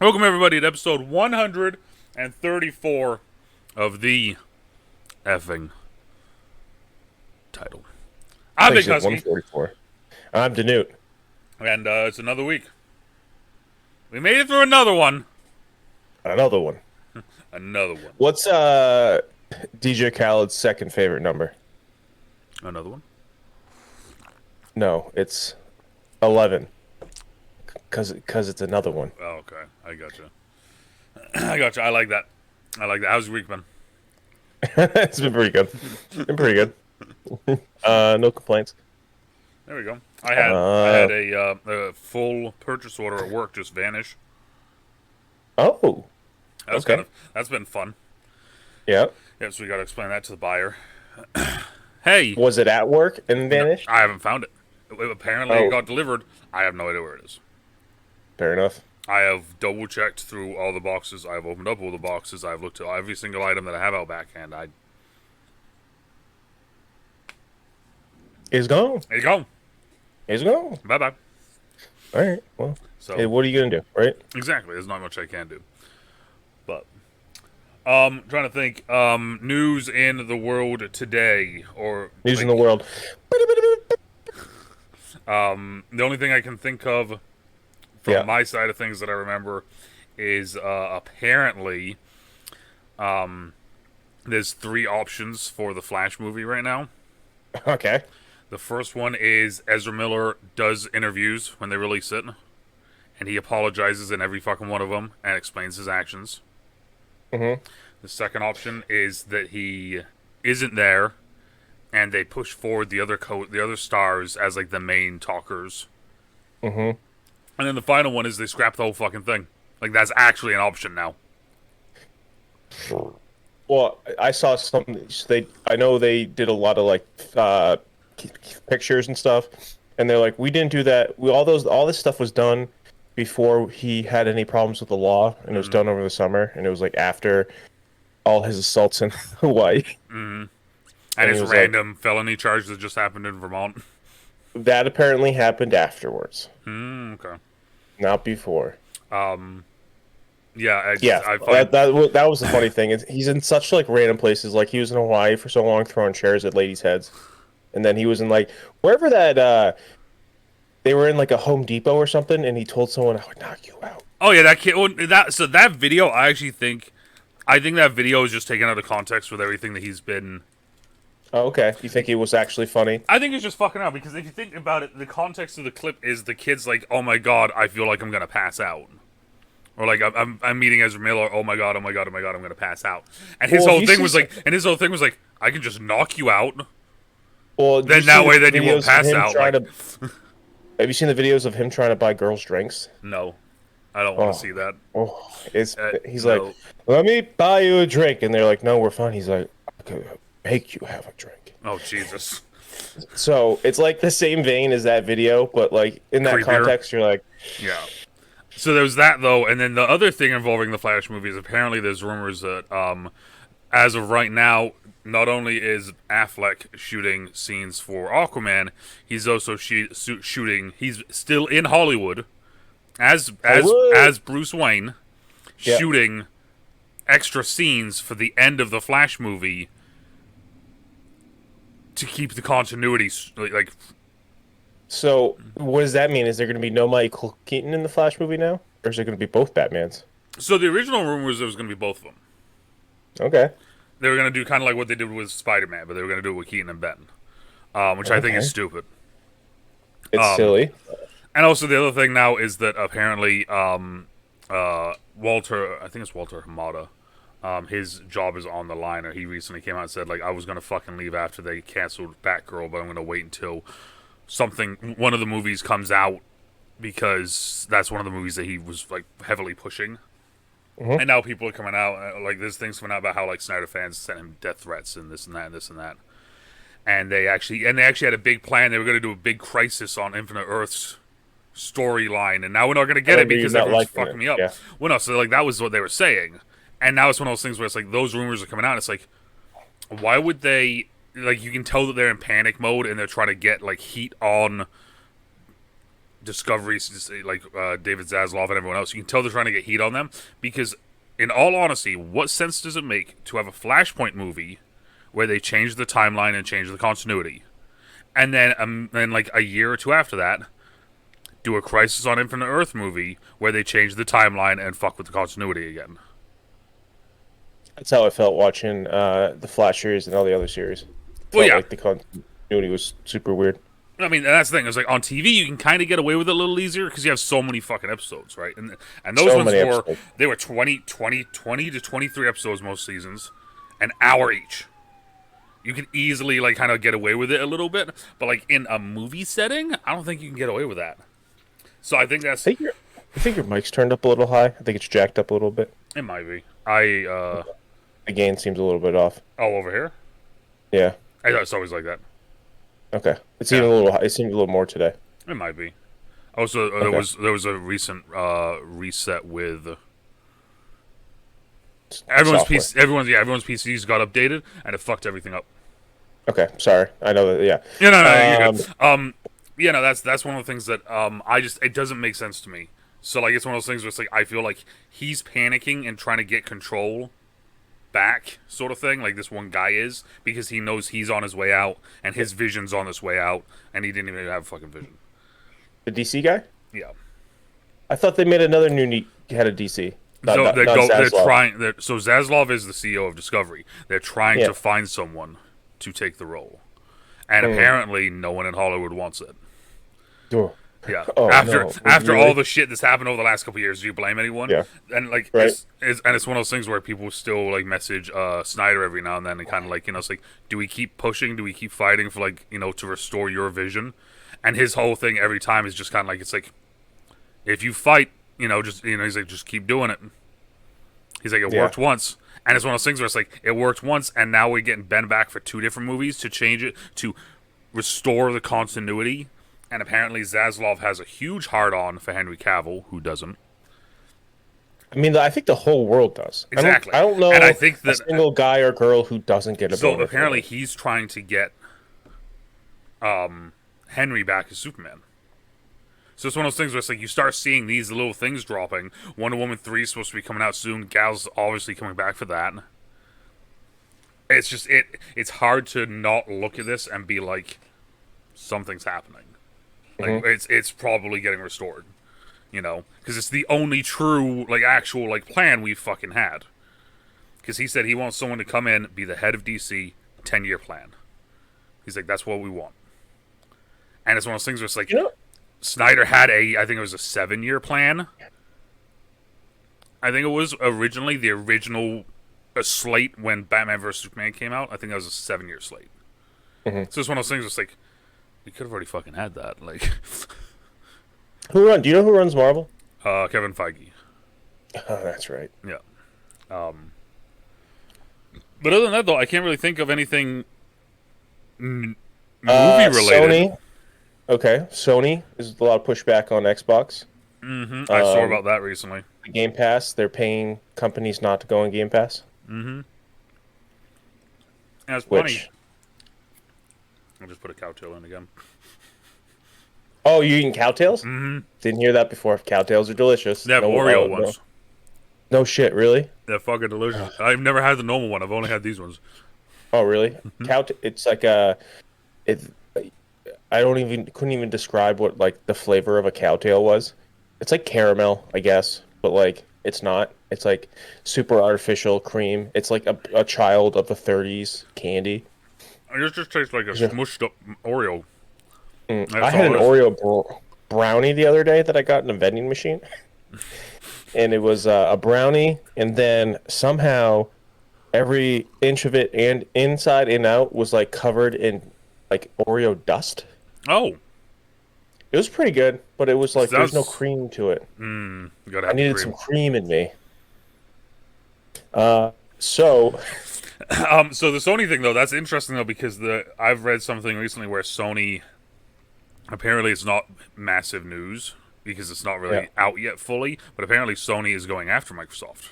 Welcome, everybody, to episode 134 of the effing title. I'm Big Thanks at Husky, 144. I'm DeNutte. and it's another week. We made it through another one. Another one. Another one. What's DJ Khaled's second favorite number? Another one. No, it's 11. Cause it's another one. Oh, okay. I gotcha. I gotcha. I like that. How's your week been? It's been pretty good. Been pretty good. No complaints. There we go. I had a full purchase order at work just vanish. Oh, okay. That's been fun. Yeah. Yeah, so we got to explain that to the buyer. Hey, Was it at work and vanished? I haven't found it. Apparently, it got delivered. I have no idea where it is. Fair enough. I have double checked through all the boxes. I've opened up all the boxes. I've looked at every single item that I have out back, and It's gone. there you go. It's gone. Bye bye. All right. Well, So hey, what are you gonna do, right? exactly, there's not much I can do. But trying to think. News in the world today, or News in the world. the only thing I can think of from my side of things that I remember is apparently there's three options for the Flash movie right now. Okay. The first one is Ezra Miller does interviews when they release it, and he apologizes in every fucking one of them and explains his actions. Mm-hmm. The second option is that he isn't there, and they push forward the other stars as like the main talkers. Mm-hmm. And then the final one is they scrap the whole fucking thing. Like, that's actually an option now. Well, I saw something. I know they did a lot of like pictures and stuff, and they're like, we didn't do that. All this stuff was done before he had any problems with the law, and it was done over the summer, and it was like after all his assaults in Hawaii. And And his it was random felony charge that just happened in Vermont. That apparently happened afterwards, Okay. not before. Yeah, Yeah, I find that was the funny thing. He's in such like random places. Like he was in Hawaii for so long, throwing chairs at ladies' heads, and then he was in like wherever that they were in like a Home Depot or something, and he told someone, "I would knock you out." Oh yeah, that kid. Well, that video, I think that video is just taken out of context with everything that he's been. Oh, okay. You think he was actually funny? I think it's just fucking out because if you think about it, the context of the clip is the kid's like, "Oh my god, I feel like I'm gonna pass out," or like, "I'm meeting Ezra Miller. Oh my god, oh my god, oh my god, I'm gonna pass out." And his whole thing was like, "I can just knock you out." Well, Then that way, then you won't pass out. Like, have you seen the videos of him trying to buy girls drinks? no, I don't want to see that. Oh, he's no. like, "Let me buy you a drink," and they're like, "No, we're fine." He's like, "I could make you have a drink." Oh Jesus. So it's like the same vein as that video, but like in that Creepier. context, you're like, Yeah. So there's that though, and then the other thing involving the Flash movie is apparently there's rumors that as of right now, not only is Affleck shooting scenes for Aquaman, he's also shooting. He's still in Hollywood as Bruce Wayne, shooting extra scenes for the end of the Flash movie to keep the continuity like. So what does that mean? Is there going to be no Michael Keaton in the Flash movie now, or is it going to be both Batmans? So the original rumor was there was going to be both of them. Okay. They were going to do kind of like what they did with Spider-Man, but they were going to do it with Keaton and Benton, which I think is stupid. It's silly. And also the other thing now is that apparently Walter, I think it's Walter Hamada, his job is on the line, or he recently came out and said, like, I was going to fucking leave after they canceled Batgirl, but I'm going to wait until one of the movies comes out, because that's one of the movies that he was, like, heavily pushing. Mm-hmm. And now people are coming out, like, there's things coming out about how, like, Snyder fans sent him death threats and this and that and this and that. And they actually had a big plan. They were going to do a big Crisis on Infinite Earths storyline, and now we're not going to get it because everyone's fucking me up. Yeah. Well, no, so, like, that was what they were saying. And now it's one of those things where it's like, those rumors are coming out, and it's like, why would they, like, you can tell that they're in panic mode, and they're trying to get, like, heat on Discovery, like David Zaslav and everyone else, you can tell they're trying to get heat on them because, in all honesty, what sense does it make to have a Flashpoint movie where they change the timeline and change the continuity, and then like a year or two after that, do a Crisis on Infinite Earth movie where they change the timeline and fuck with the continuity again? That's how I felt watching the Flash series and all the other series. Well, Felt yeah. like the continuity was super weird. I mean, that's the thing. It's like on TV, you can kind of get away with it a little easier because you have so many fucking episodes, right? And those So ones many were episodes. they were 20 to 23 episodes most seasons, an hour each. You can easily like kind of get away with it a little bit, but like in a movie setting, I don't think you can get away with that. So I think that's I think your mic's turned up a little high. I think it's jacked up a little bit. it might be. The gain seems a little bit off. Over here. Yeah. I thought it's always like that. Okay. It seemed a little. It seemed a little more today. It might be. Also, there was a recent reset with everyone's Software. PC. Everyone's PCs got updated and it fucked everything up. Okay. Sorry. I know that. Yeah. Yeah, no, you're good. Yeah, no, that's one of the things that it doesn't make sense to me. So like, it's one of those things where it's like I feel like he's panicking and trying to get control back, sort of thing. Like this one guy is because he knows he's on his way out and his vision's on this way out, and he didn't even have a fucking vision. The DC guy. Yeah. I thought they made another new head of DC. So they're Zaslav. trying. So Zaslav is the CEO of Discovery. They're trying to find someone to take the role, and apparently no one in Hollywood wants it. Oh. Yeah. Oh, after no. after Really? all the shit that's happened over the last couple of years, do you blame anyone? Yeah. And like, Right. it's one of those things where people still like message Snyder every now and then, and kind of like, it's like, do we keep pushing? Do we keep fighting for like, to restore your vision? And his whole thing every time is just kind of like, it's like, if you fight, he's like, just keep doing it. He's like, it worked once. And it's one of those things where it's like, it worked once, and now we're getting Ben back for 2 different movies to change it, to restore the continuity. And apparently Zaslav has a huge hard-on for Henry Cavill, who doesn't. I mean, I think the whole world does. Exactly. I don't know. And I think a that single guy or girl who doesn't get a so boner apparently for it. he's trying to get Henry back as Superman. So it's one of those things where it's like you start seeing these little things dropping. Wonder Woman 3 is supposed to be coming out soon. Gal's obviously coming back for that. It's just it's hard to not look at this and be like, something's happening. Like it's probably getting restored, because it's the only true like actual like plan we've fucking had. Because he said he wants someone to come in, be the head of DC, 10-year plan. He's like, that's what we want. And it's one of those things where it's like, Snyder had I think it was a 7-year plan. I think it was originally the original slate when Batman vs Superman came out. I think that was a 7-year slate. So it's one of those things where it's like, we could have already fucking had that. Like, Do you know who runs Marvel? Kevin Feige. Oh, that's right. Yeah. But other than that, though, I can't really think of anything movie related. Sony. Okay, Sony is a lot of pushback on Xbox. I saw about that recently. Game Pass, they're paying companies not to go on Game Pass. And it's funny. Which? I'll just put a cowtail in again. Oh, you eating cowtails? Didn't hear that before. Cowtails are delicious. They have Oreo ones. No shit, really? They're fucking delicious. I've never had the normal one. I've only had these ones. Oh, really? It's like I couldn't even describe what like the flavor of a cowtail was. It's like caramel, I guess, but like it's not. It's like super artificial cream. It's like a child of the 30s candy. It just tastes like a smushed up Oreo. I had an Oreo brownie the other day that I got in a vending machine. And it was a brownie, and then somehow every inch of it and inside and out was like covered in like Oreo dust. Oh. It was pretty good, but it was like there's no Sounds- cream to it. You gotta I have needed cream. some cream in me. So So the Sony thing though, that's interesting though, because I've read something recently where Sony, apparently it's not massive news because it's not really out yet fully, but apparently Sony is going after Microsoft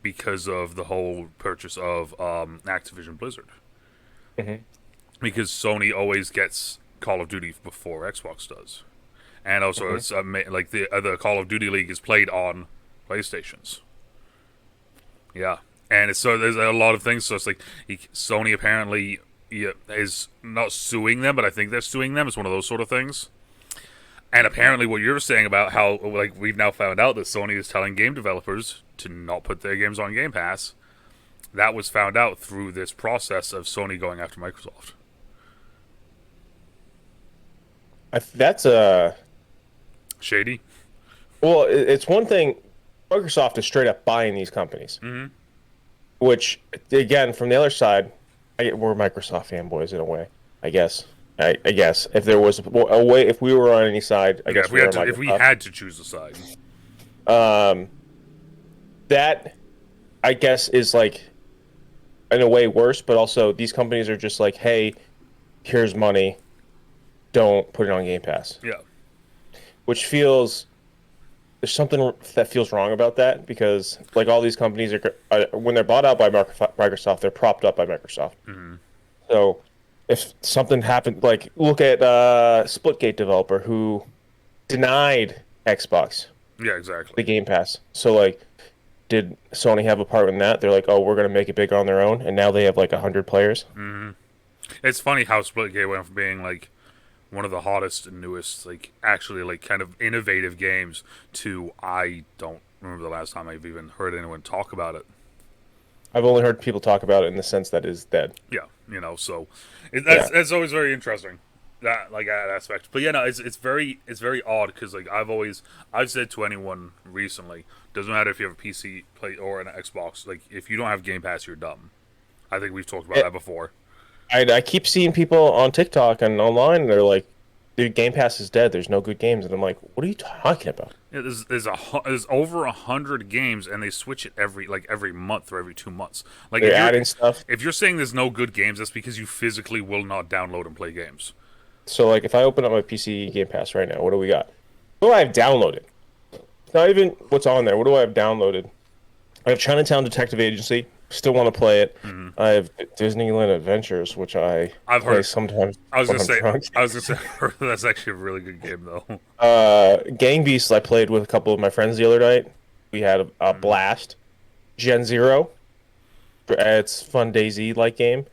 because of the whole purchase of Activision Blizzard. Because Sony always gets Call of Duty before Xbox does. and also Hmm. it's like the Call of Duty League is played on PlayStations. Yeah, and it's so there's a lot of things. So it's like Sony apparently is not suing them, but I think they're suing them. It's one of those sort of things. And apparently, what you're saying about how like we've now found out that Sony is telling game developers to not put their games on Game Pass, that was found out through this process of Sony going after Microsoft. That's a Shady. well. It's one thing. Microsoft is straight up buying these companies, Mm-hmm. which again, from the other side, we're Microsoft fanboys in a way. I guess. I guess if there was a way, if we were on any side, I Yeah, guess we were on if we Microsoft. had to choose a side. Um, that I guess is like in a way worse, but also these companies are just like, hey, here's money, don't put it on Game Pass, Yeah. which feels there's something that feels wrong about that because like all these companies are when they're bought out by Microsoft, they're propped up by Microsoft. Mm-hmm. So if something happened, like look at Splitgate developer who denied Xbox Yeah, exactly. the Game Pass. So like, did Sony have a part in that? They're like, oh, we're gonna make it bigger on their own, and now they have like 100 players. Mm-hmm. It's funny how Splitgate went from being like one of the hottest and newest, like actually like kind of innovative games to I don't remember the last time I've even heard anyone talk about it. I've only heard people talk about it in the sense that it's dead. Yeah, so Yeah, that's always very interesting that like that aspect. But yeah, no, it's very odd because like I've said to anyone recently, doesn't matter if you have a PC play or an Xbox, like if you don't have Game Pass, you're dumb. I think we've talked about it, that before. I keep seeing people on TikTok and online. And they're like, dude, Game Pass is dead. There's no good games, and I'm like, what are you talking about? Yeah, there's over 100 games, and they switch it every month or every 2 months. Like They're adding stuff. if you're saying there's no good games, that's because you physically will not download and play games. So like, if I open up my PC Game Pass right now, what do we got? What do I have downloaded? Not even what's on there. What do I have downloaded? I have Chinatown Detective Agency. Still want to play it. Mm-hmm. I have Disneyland Adventures, which I've play heard. sometimes I was when gonna I'm say. drunk. I was gonna say that's actually a really good game though. Gang Beasts, I played with a couple of my friends the other night. We had a Mm. blast. Gen Zero, it's fun DayZ like game.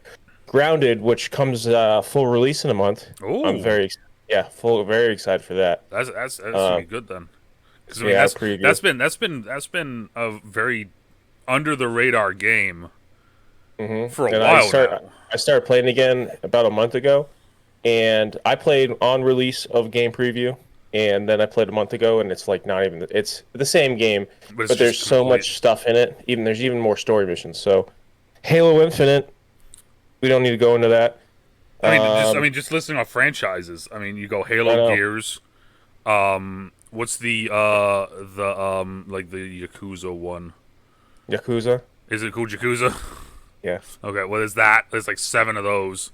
Grounded, which comes full release in a month. I'm Oh, very excited for that. that's should be Um, good then. Because I mean yeah, preview. that's been a very under the radar game for a And while now. I started playing again about a month ago, and I played on release of game preview, and then I played a month ago, and it's like not even it's the same game, But it's but there's just so complete. much stuff in it. There's even more story missions. So, Halo Infinite, we don't need to go into that. Just listing off franchises. I mean, you go I Halo, know Gears. What's like the Yakuza one? Yakuza. Is it called Yakuza? Yeah. Okay, well, there's that. There's like 7 of those.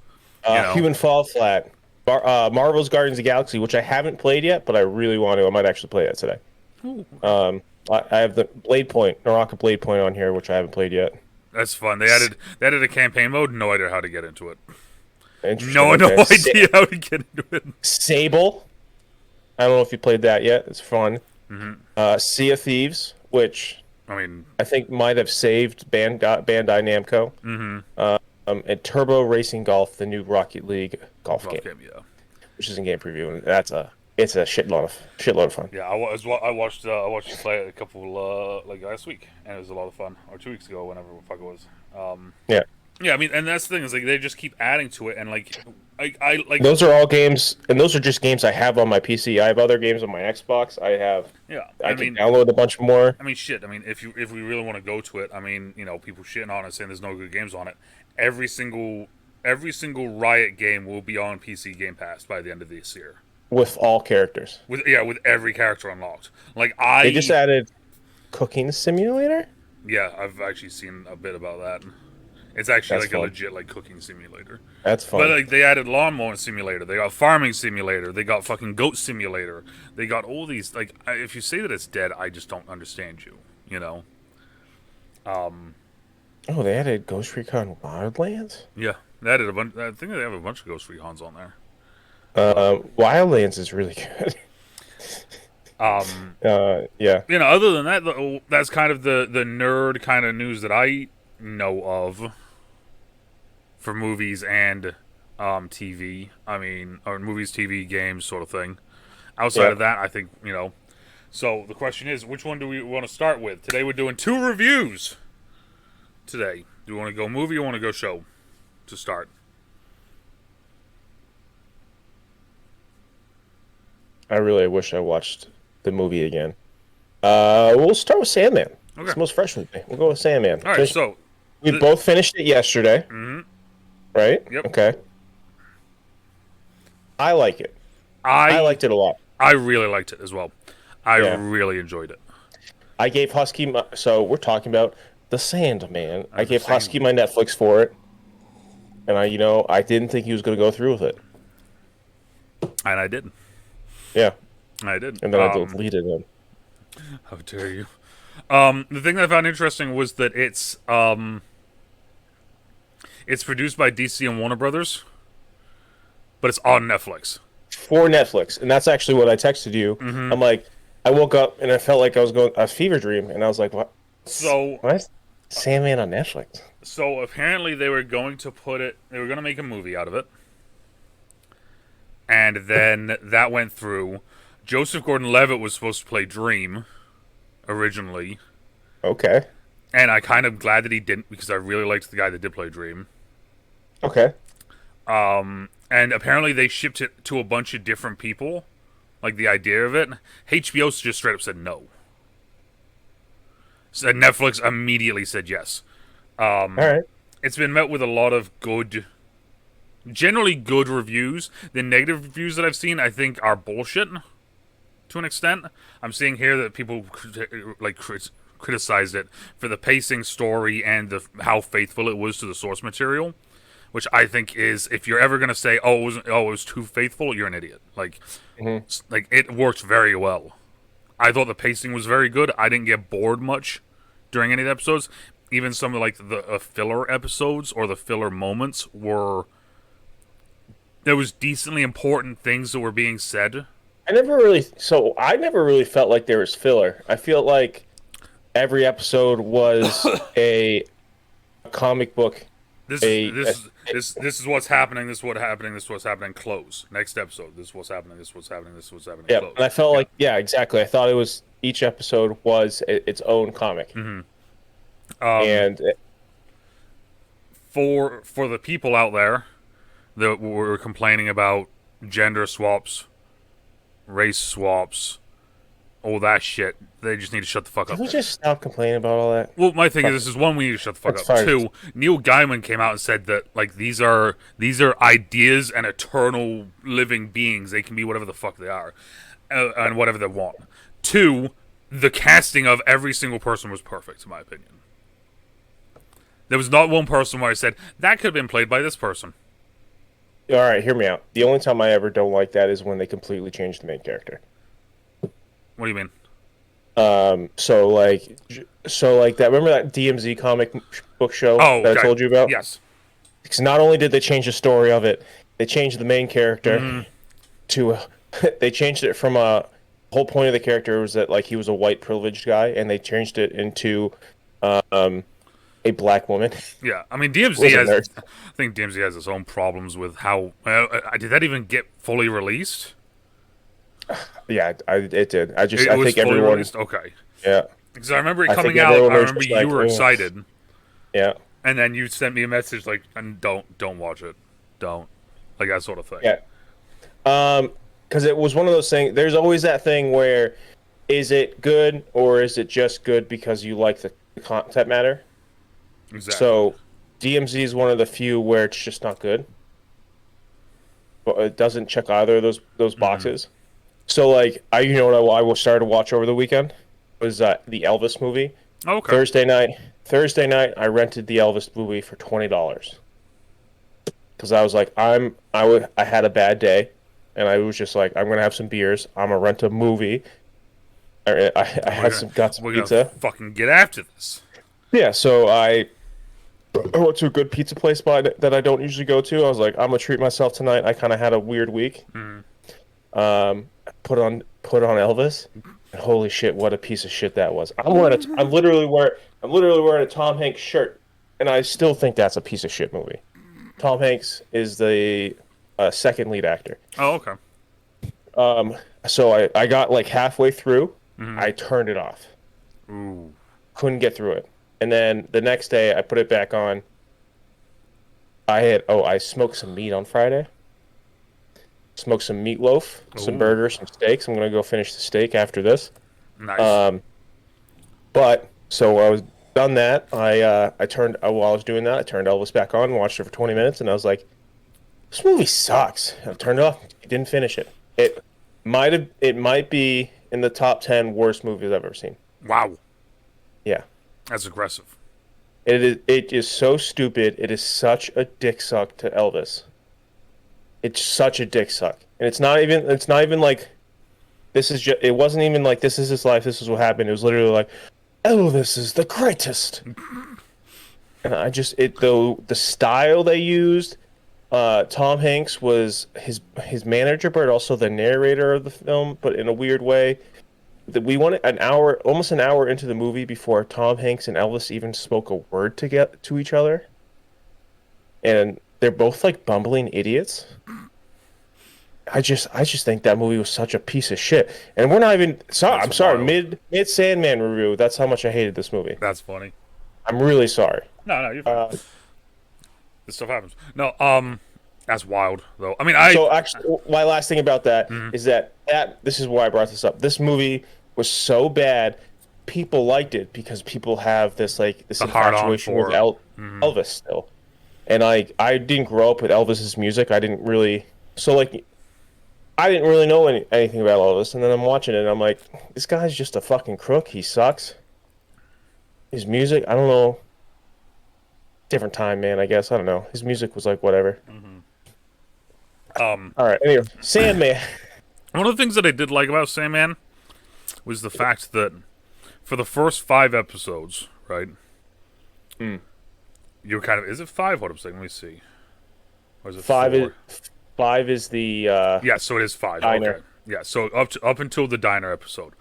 Human Fall Flat. Marvel's Guardians of the Galaxy, which I haven't played yet, but I really want to. I might actually play that today. Ooh, I have the Blade Point, Naraka Blade Point on here, which I haven't played yet. that's fun. They added a campaign mode. No idea how to get into it. Interesting. No Okay. idea how to get into it. Sable. I don't know if you played that yet. It's fun. Mm-hmm. Sea of Thieves, which I mean, I think might have saved Bandai Namco. mm-hmm. And Turbo Racing Golf, the new Rocket League golf game, Yeah. which is in game preview, and it's a shitload of fun. Yeah, I watched you play it a couple like last week, and it was a lot of fun, or 2 weeks ago, whenever the fuck it was. Yeah, Yeah, I mean, and that's the thing is like they just keep adding to it, and like I like those are all games, and those are just games I have on my PC. I have other games on my Xbox. yeah. I can download a bunch more. I mean, shit. I mean, if we really want to go to it, I mean, people shitting on it saying there's no good games on it. Every single Riot game will be on PC Game Pass by the end of this year. With all characters. With every character unlocked. Like They just added Cooking Simulator. yeah, I've actually seen a bit about that. It's actually That's like fun. a legit like cooking simulator. That's But fun. like they added lawnmower simulator, they got farming simulator, they got fucking goat simulator, they got all these like if you say that it's dead, I just don't understand you. You know. Oh, they added Ghost Recon Wildlands. Yeah, they added a bunch. I think they have a bunch of Ghost Recons on there. But Wildlands is really good. Yeah. Other than that, that's kind of the nerd kind of news that I know of for movies and TV. I mean, or movies, TV, games, sort of thing. Outside Yeah. of that, I think So the question is, which one do we want to start with? Today we're doing 2 reviews. Today, do you want to go movie or want to go show to start? I really wish I watched the movie again. We'll start with Sandman. Okay. It's the most fresh with me. We'll go with Sandman. All right. So We both finished it yesterday, right? Yep. Okay. I like it. I liked it a lot. I really liked it as well. I Yeah. really enjoyed it. I gave Husky so we're talking about the Sandman. I gave Sandman. Husky my Netflix for it, and I didn't think he was going to go through with it. And I did. Yeah. I did. And then I deleted him. How dare you? The thing that I found interesting was that it's produced by DC and Warner Brothers, but it's on Netflix. For Netflix, and that's actually what I texted you. I'm like, I woke up and I felt like I was going a fever dream, and I was like, what? So Why is Sandman on Netflix? So apparently they were going to they were going to make a movie out of it. And then that went through. Joseph Gordon-Levitt was supposed to play Dream originally. Okay. And I kind of glad that he didn't, because I really liked the guy that did play Dream. Okay. And apparently they shipped it to a bunch of different people, like the idea of it. HBO just straight up said no. So Netflix immediately said yes. All right. It's been met with a lot of generally good reviews. The negative reviews that I've seen, I think, are bullshit to an extent. I'm seeing here that people criticized it for the pacing, story, and how faithful it was to the source material. Which I think is, if you're ever gonna say, it was too faithful, you're an idiot. Like it worked very well. I thought the pacing was very good. I didn't get bored much during any of the episodes. Even some of the filler episodes or the filler moments there was decently important things that were being said. I never really felt like there was filler. I feel like every episode was a comic book. This is what's happening. This is what's happening. This is what's happening. Close. Next episode. This is what's happening. This is what's happening. This is what's happening. Yeah, Close. and I felt like exactly. I thought it was each episode was its own comic. And for the people out there that were complaining about gender swaps, race swaps, all that shit, they just need to shut the fuck up. Can we just stop complaining about all that? Well, my thing is, this is one, we need to shut the fuck up. 2, Neil Gaiman came out and said that these are ideas and eternal living beings. They can be whatever the fuck they are, and whatever they want. 2, the casting of every single person was perfect, in my opinion. There was not one person where I said that could have been played by this person. All right, hear me out. The only time I ever don't like that is when they completely change the main character. What do you mean? So that. Remember that DMZ comic book show that I told you about? Yes. Because not only did they change the story of it, they changed the main character to. They changed it from a whole point of the character was that he was a white privileged guy, and they changed it into a black woman. Yeah, I mean DMZ has. I think DMZ has its own problems with how. Did that even get fully released? Yeah, it did. I think everyone. Released? Okay. Yeah. Because I remember it coming out. I remember you were excited. Yeah. And then you sent me a message and don't watch it, don't, that sort of thing. Yeah. Because it was one of those things. There's always that thing where, is it good or is it just good because you like the content matter? Exactly. So, DMZ is one of the few where it's just not good. But it doesn't check either of those boxes. So, I will start to watch over the weekend was the Elvis movie. Oh, okay. Thursday night, I rented the Elvis movie for $20 because I was like, I had a bad day, and I was just like, I'm gonna have some beers. I'm gonna rent a movie. I got some pizza. Fucking get after this. Yeah, so I went to a good pizza place that I don't usually go to. I was like, I'm gonna treat myself tonight. I kind of had a weird week. Put on Elvis, and holy shit, what a piece of shit that was. I'm literally wearing a Tom Hanks shirt, and I still think that's a piece of shit movie. Tom Hanks is the second lead actor. Oh, okay. So I got like halfway through, Mm-hmm. I turned it off. Ooh. Couldn't get through it. And then the next day I put it back on. I smoked some meat on Friday. Smoked some meatloaf, some Ooh. burgers, some steaks. I'm gonna go finish the steak after this. Nice. Um, but so I was done that. I turned while I was doing that, I turned Elvis back on, watched it for 20 minutes, and I was like, "This movie sucks." I turned it off. Didn't finish it. It might be in the top 10 worst movies I've ever seen. Wow. Yeah, That's aggressive. it is so stupid. It is such a dick suck to Elvis. It's such a dick suck, and it's not even like this is just. It wasn't even like this is his life. This is what happened. It was literally like Elvis is the greatest. And I just the style they used. Tom Hanks was his manager, but also the narrator of the film, but in a weird way. That we wanted almost an hour into the movie before Tom Hanks and Elvis even spoke a word to each other, and they're both like bumbling idiots. I just think that movie was such a piece of shit, and we're not even sorry. That's I'm sorry. wild. Mid Sandman review. That's how much I hated this movie. That's funny. I'm really sorry. No, you're fine. Uh, This stuff happens. No, that's wild though. I mean, I. so actually, my last thing about that Mhm. is that this is why I brought this up. This movie was so bad, people liked it because people have this The hard on infatuation with for. Mhm. Elvis still, and I didn't grow up with Elvis's music. I didn't really I didn't really know anything about Elvis, and then I'm watching it, and I'm like, this guy's just a fucking crook. He sucks. His music, I don't know. Different time, man. I guess I don't know. His music was like whatever. Um, All right. Anyway, Sandman. one of the things that I did like about Sandman was the fact that for the first 5 episodes, right? Hmm. You're kind of. Is it 5? What I'm saying? Let me see. Or is it Five 4? is five is the Yeah, so it is 5. diner. Okay. Yeah, so up until the diner episode,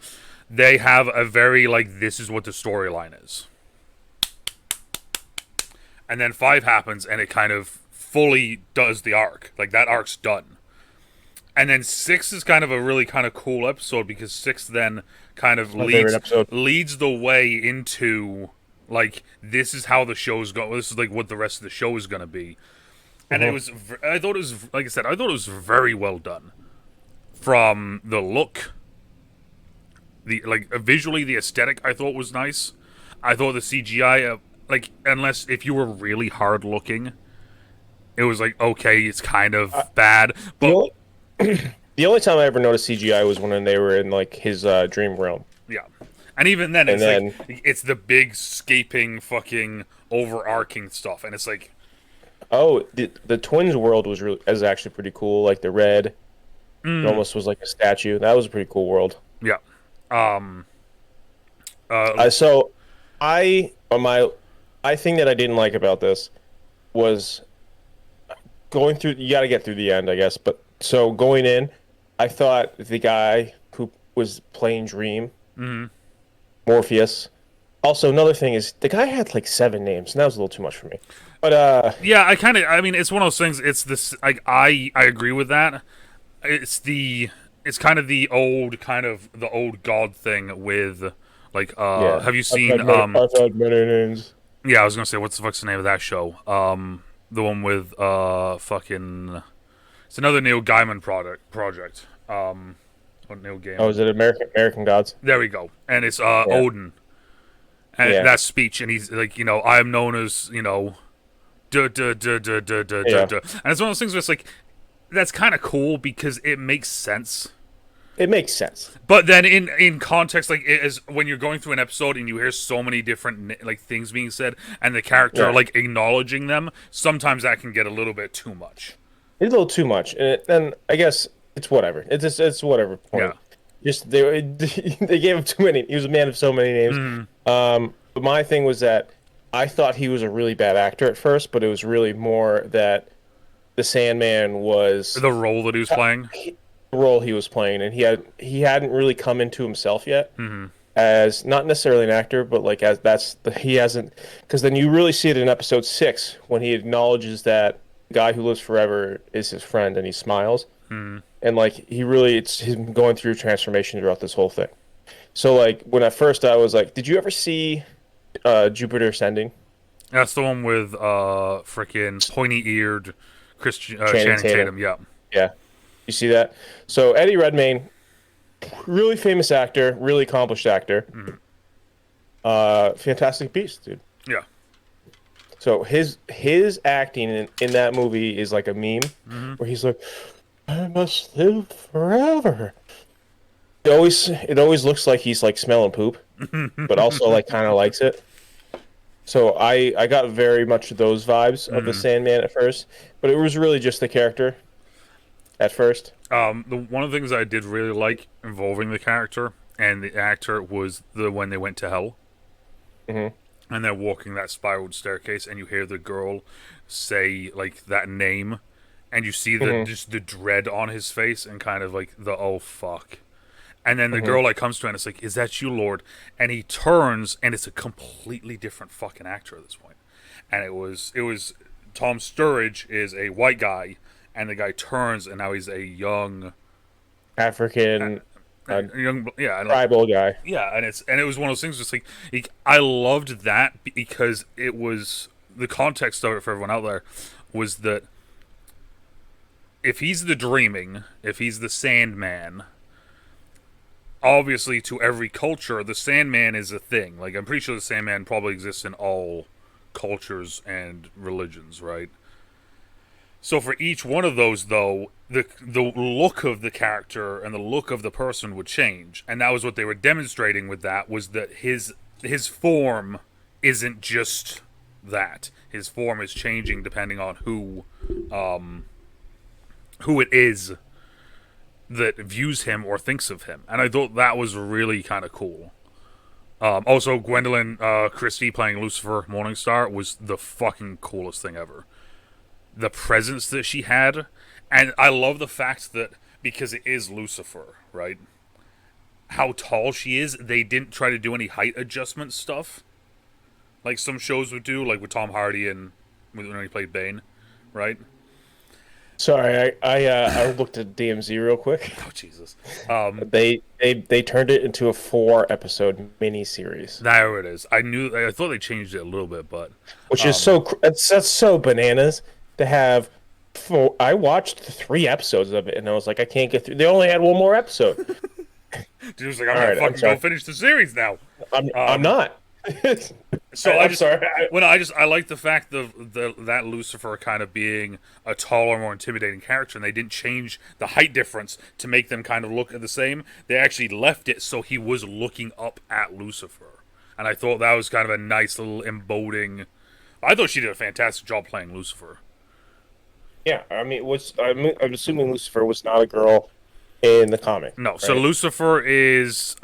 they have a very like this is what the storyline is, and then 5 happens and it kind of fully does the arc. Like that arc's done, and then 6 is kind of a really kind of cool episode because 6 then kind of My favorite episode. leads the way into like this is how the show's going. This is like what the rest of the show is going to be. And it was, I thought it was, like I said, I thought it was very well done. From the look, visually, the aesthetic, I thought was nice. I thought the CGI, like, unless if you were really hard looking, it was like, okay, it's kind of bad. But, The only time I ever noticed CGI was when they were in like his dream realm. yeah. And even then, And it's like, it's the big, scaping, fucking, overarching stuff. And it's like, Oh, the twins world is actually pretty cool. Like the red, it almost was like a statue. That was a pretty cool world. yeah. So, I think that I didn't like about this was going through. You got to get through the end, I guess. But so going in, I thought the guy who was playing Dream, Morpheus. Also, another thing is the guy had like 7 names, and that was a little too much for me. But Yeah, I mean, it's one of those things. It's this. Like, I agree with that. It's kind of the old god thing with like. yeah, Have you seen? I've had many names. Yeah, I was gonna say, what's the fuck's the name of that show? The one with fucking. It's another Neil Gaiman project. Or Neil Gaiman. Oh, is it American Gods? There we go. And it's Odin. And Yeah. that speech, and he's like, I am known as, duh, duh, duh, duh, duh, duh, Yeah. duh. And it's one of those things where it's like, that's kind of cool because it makes sense. It makes sense. But then in context, like, as when you're going through an episode and you hear so many different, like, things being said, and the character, Yeah. like, acknowledging them, sometimes that can get a little bit too much. It's a little too much, and I guess it's whatever. It's whatever point. Yeah. Just they gave him too many. He was a man of so many names. But my thing was that I thought he was a really bad actor at first, but it was really more that the Sandman was The role that he was playing. role he was playing, and he hadn't really come into himself yet Mm-hmm. as not necessarily an actor, but like as he hasn't, because then you really see it in episode 6 when he acknowledges that the guy who lives forever is his friend, and he smiles, Mm-hmm. and like he really it's him going through transformation throughout this whole thing. So like when at first I was like, did you ever see Jupiter Ascending? That's the one with freaking pointy-eared Channing Channing Tatum. Tatum. Yeah. Yeah, you see that? So Eddie Redmayne, really famous actor, really accomplished actor, Mm-hmm. fantastic beast, dude. Yeah. So his acting in that movie is like a meme Mm-hmm. where he's like, "I must live forever." It always looks like he's like smelling poop, but also like kind of likes it. So I got very much those vibes of the Mm-hmm. Sandman at first, but it was really just the character at first. One of the things I did really like involving the character and the actor was the when they went to hell Hmm. and they're walking that spiraled staircase and you hear the girl say like that name and you see the Hmm. just the dread on his face and kind of like the oh fuck. And then the Hmm. girl like comes to him and it's like, "Is that you, Lord?" And he turns and it's a completely different fucking actor at this point. And it was Tom Sturridge is a white guy and the guy turns and now he's a young African, young yeah, and like tribal guy. yeah, and it was one of those things just like I loved that because it was the context of it for everyone out there was that if he's the dreaming, if he's the Sandman, obviously to every culture the Sandman is a thing. Like I'm pretty sure the Sandman probably exists in all cultures and religions, right? So for each one of those, though, the look of the character and the look of the person would change, and that was what they were demonstrating with that was that his form isn't just that. His form is changing depending on who it is that views him or thinks of him, and I thought that was really kind of cool. Also, Gwendolyn Christie playing Lucifer Morningstar was the fucking coolest thing ever. The presence that she had, and I love the fact that because it is Lucifer, right? How tall she is, they didn't try to do any height adjustment stuff like some shows would do, like with Tom Hardy and when he played Bane, right? Sorry, I looked at DMZ real quick. Oh Jesus, um, They turned it into a 4 episode miniseries, there it is. I thought they changed it a little bit, but which is that's so bananas to have. I watched 3 episodes of it and I was like, I can't get through. They only had one more episode. dude was like, I'm All gonna right, I'm fucking go sorry. finish the series now. I'm not. So I'm sorry. I like the fact that Lucifer kind of being a taller, more intimidating character, and they didn't change the height difference to make them kind of look the same. They actually left it so he was looking up at Lucifer, and I thought that was kind of a nice little embodying. I thought she did a fantastic job playing Lucifer. Yeah, I mean, I'm assuming Lucifer was not a girl in the comic, No, so right? Lucifer is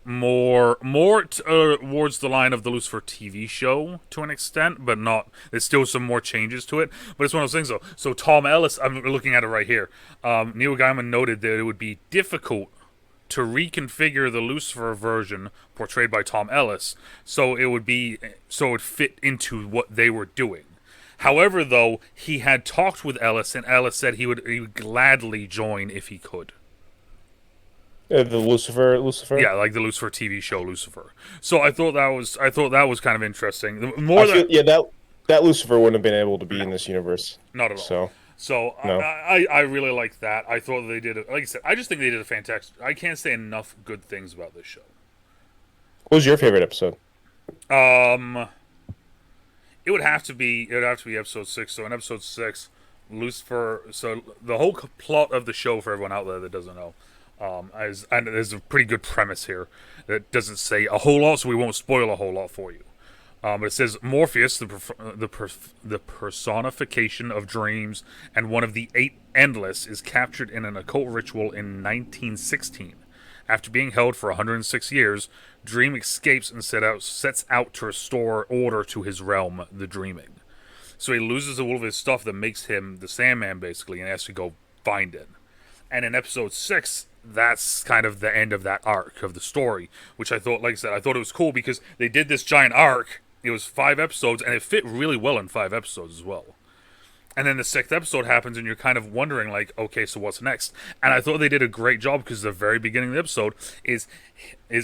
more towards the line of the Lucifer TV show to an extent, but not. There's still some more changes to it, but it's one of those things though. So Tom Ellis, I'm looking at it right here. Neil Gaiman noted that it would be difficult to reconfigure the Lucifer version portrayed by Tom Ellis, so it would fit into what they were doing. However, though, he had talked with Ellis, and Ellis said he would gladly join if he could. The Lucifer. Yeah, like the Lucifer TV show Lucifer. So I thought that was kind of interesting. The more I feel, that yeah, that Lucifer wouldn't have been able to be no, in this universe. not at all. So So no. I really like that. I thought they did it. Like I said, I just think they did a fantastic. I can't say enough good things about this show. What was your favorite episode? Um, it would have to be episode 6. So in episode 6, Lucifer. So the whole plot of the show for everyone out there that doesn't know, and there's a pretty good premise here that doesn't say a whole lot, so we won't spoil a whole lot for you. But it says Morpheus, the personification of dreams and one of the 8 endless, is captured in an occult ritual in 1916. After being held for 106 years, Dream escapes and sets out to restore order to his realm, the Dreaming. So he loses all of his stuff that makes him the Sandman, basically, and has to go find it. And in episode 6, that's kind of the end of that arc of the story, which I thought, like I said, I thought it was cool because they did this giant arc. It was 5 episodes, and it fit really well in 5 episodes as well. And then the 6th episode happens, and you're kind of wondering, like, okay, so what's next? And I thought they did a great job because the very beginning of the episode is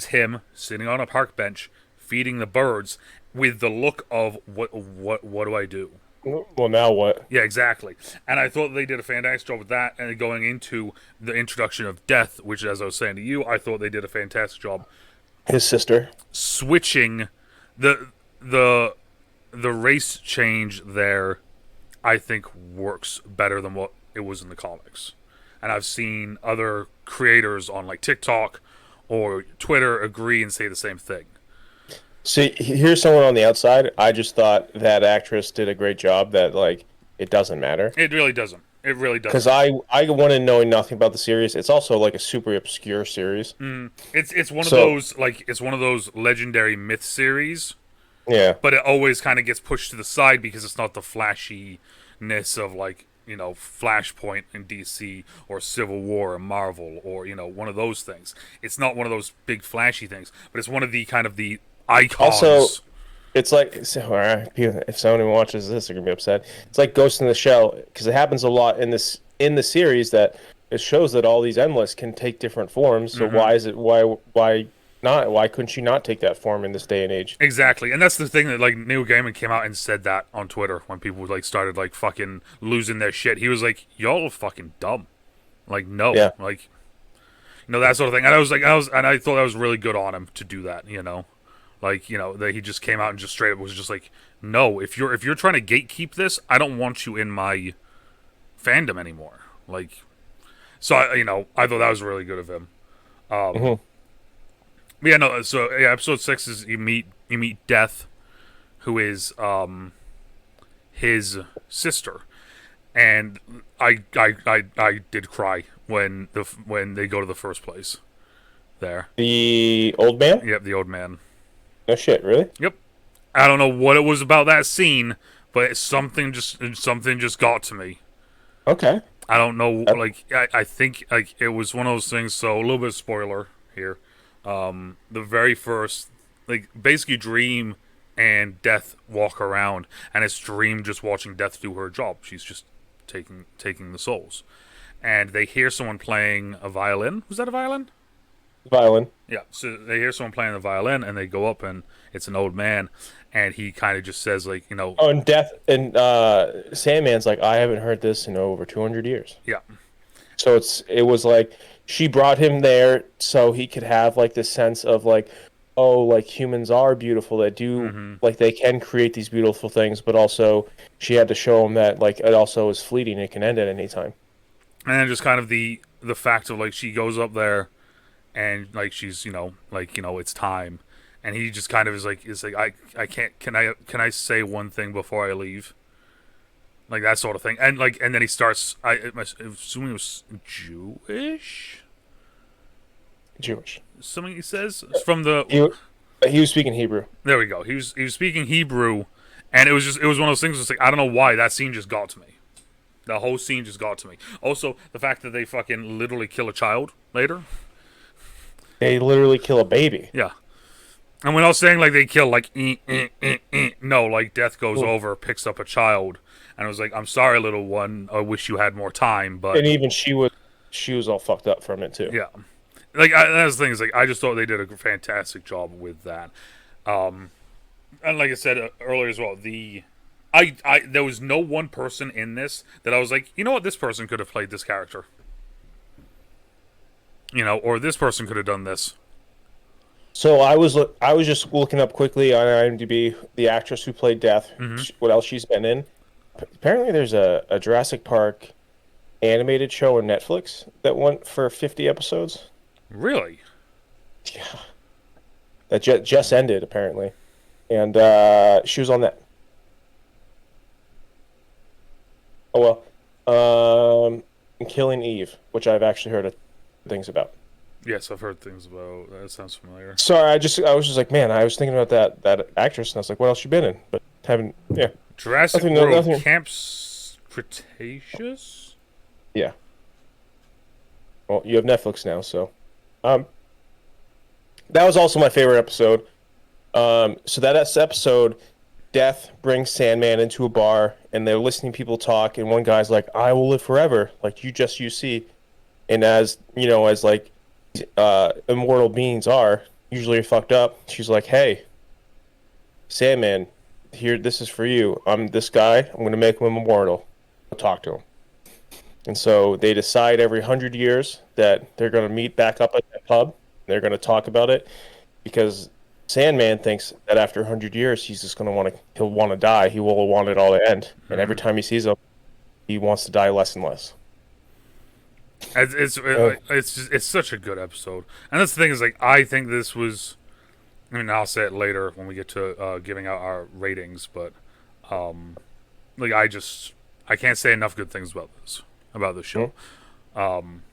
him sitting on a park bench feeding the birds with the look of what do I do? Well, now what? Yeah, exactly. And I thought they did a fantastic job with that. And going into the introduction of Death, which, as I was saying to you, I thought they did a fantastic job. His sister Switching the race change there, I think works better than what it was in the comics. And I've seen other creators on like TikTok or Twitter agree and say the same thing. See, here's someone on the outside. I just thought that actress did a great job. That like it doesn't matter. It really doesn't. It really doesn't. Because I went in knowing nothing about the series. It's also like a super obscure series. It's one of those like it's one of those legendary myth series. Yeah. But it always kind of gets pushed to the side because it's not the flashiness of like, you know, Flashpoint in DC or Civil War in Marvel or, you know, one of those things. It's not one of those big flashy things, but it's one of the kind of the icons. Also, it's like, if someone watches this, they're gonna be upset. It's like Ghost in the Shell because it happens a lot in the series that it shows that all these endless can take different forms. So why couldn't she not take that form in this day and age? Exactly, and that's the thing that like Neil Gaiman came out and said that on Twitter when people like started like fucking losing their shit. He was like, "Y'all are fucking dumb." Like, no, Yeah. like, you know, that sort of thing. And I thought that was really good on him to do that. You know, like, you know, that he just came out and just straight up was just like, "No, if you're trying to gatekeep this, I don't want you in my fandom anymore." Like, so I thought that was really good of him. Yeah, no. So yeah, episode 6 is you meet Death, who is his sister, and I did cry when they go to the first place. There, The old man? yep, the old man. No shit, really? Yep, I don't know what it was about that scene, but something just got to me. Okay. I don't know. Like I think like it was one of those things. So a little bit of spoiler here. The very first, like, basically Dream and Death walk around, and it's Dream just watching Death do her job. She's just taking the souls, and they hear someone playing a violin. Was that a violin? Violin. Yeah. So they hear someone playing the violin, and they go up, and it's an old man, and he kind of just says, like, you know, Oh, and Death and Sandman's like, I haven't heard this in over 200 years. yeah, So it was like she brought him there so he could have like this sense of like, oh, like humans are beautiful, that do like they can create these beautiful things, but also she had to show him that like it also is fleeting, it can end at any time. and then just kind of the fact of like she goes up there, and like she's it's time, and he just kind of is like I can't can I say one thing before I leave, like that sort of thing, and then he starts I'm assuming it was Jewish. something he says it's from the He was speaking Hebrew. there we go, he was speaking Hebrew, and it was one of those things. It's like I don't know why that scene just got to me. The whole scene just got to me. Also, the fact that they fucking literally kill a child later. They literally kill a baby. Yeah. And we're not saying like they kill like no, like Death goes over, picks up a child, and it was like, I'm sorry, little one, I wish you had more time, but And even she was all fucked up from it too. yeah. Like that's the thing, is like I just thought they did a fantastic job with that. And like I said earlier as well, there was no one person in this that I was like, you know what, this person could have played this character. You know, or this person could have done this. So I was just looking up quickly on IMDb the actress who played Death, what else she's been in. Apparently, there's a Jurassic Park animated show on Netflix that went for 50 episodes. Really? Yeah, that just ended apparently, and she was on that. Oh well, Killing Eve, which I've actually heard things about. Yes, I've heard things about that. Sounds familiar. Sorry, I was just like, man, I was thinking about that actress, and I was like, what else she been in? But haven't, yeah. Jurassic World Camp Cretaceous? Yeah. Well, you have Netflix now, so um, that was also my favorite episode. So that's episode. Death brings Sandman into a bar, and they're listening to people talk, and one guy's like, "I will live forever," like you see, and as you know, as like immortal beings are usually fucked up. She's like, "Hey, Sandman, here, this is for you. I'm this guy. I'm gonna make him immortal. I'll talk to him." And so they decide every 100 years that they're gonna meet back up at that pub. They're gonna talk about it because Sandman thinks that after 100 years, he's just gonna he'll want to die. He will want it all to end. And every time he sees him, he wants to die less and less. It's such a good episode, and that's the thing is like I think this was. I mean, I'll say it later when we get to giving out our ratings, but like I can't say enough good things about this show. Um,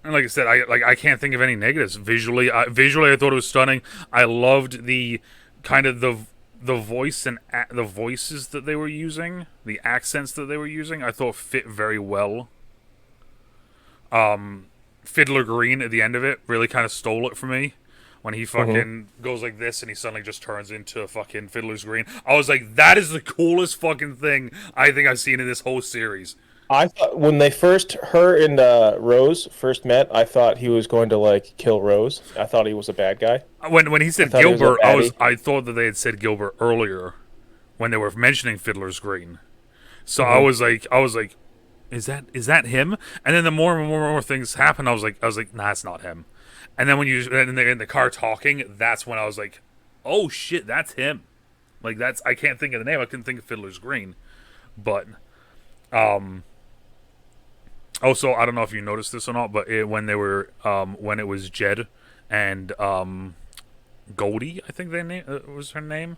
and like I said, I can't think of any negatives. Visually, I thought it was stunning. I loved the kind of the voice and the voices that they were using, the accents that they were using. I thought fit very well. Fiddler Green at the end of it really kind of stole it for me. When he fucking goes like this and he suddenly just turns into fucking Fiddler's Green. I was like, that is the coolest fucking thing I think I've seen in this whole series. I thought when her and Rose first met, I thought he was going to like kill Rose. I thought he was a bad guy. When he said Gilbert, I thought that they had said Gilbert earlier when they were mentioning Fiddler's Green. So I was like, is that him? And then the more and more things happened, I was like, nah, it's not him. And then when they're in the car talking, that's when I was like, oh shit, that's him. Like I can't think of the name. I couldn't think of Fiddler's Green, but also I don't know if you noticed this or not, but when it was Jed and Goldie, I think was her name.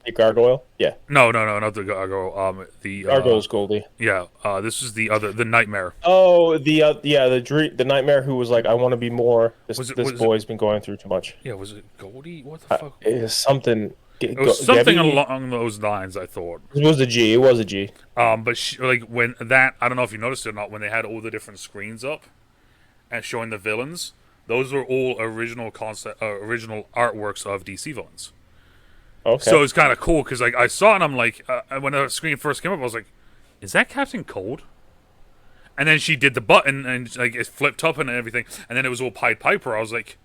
The gargoyle, yeah. No, not the gargoyle. The gargoyle's Goldie. Yeah, this is the nightmare. Oh, the nightmare who was like, I want to be more. This boy's been going through too much. Yeah, was it Goldie? What the fuck? It was something. It was something along those lines, I thought. It was a G. It was a G. But when that, I don't know if you noticed it or not, when they had all the different screens up and showing the villains, those were all original artworks of DC villains. Okay. So it's kind of cool because like I saw it and I'm like, when the screen first came up, I was like, is that Captain Cold? And then she did the button and like it flipped up and everything, and then it was all Pied Piper. I was like,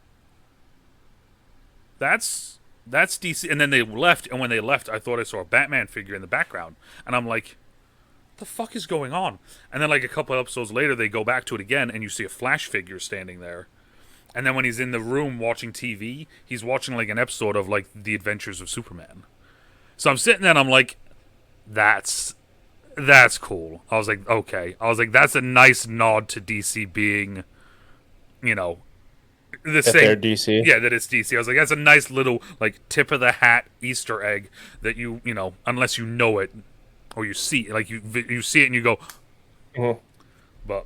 that's DC. And then they left, and when they left, I thought I saw a Batman figure in the background, and I'm like, what the fuck is going on? And then like a couple of episodes later, they go back to it again, and you see a Flash figure standing there. And then when he's in the room watching TV, he's watching like an episode of like The Adventures of Superman. So I'm sitting there and I'm like, that's cool. I was like, okay. I was like, that's a nice nod to DC being, the same. They're DC. Yeah, that it's DC. I was like, that's a nice little like tip of the hat Easter egg that you unless you know it or you see it, like you see it and you go. Mm-hmm. But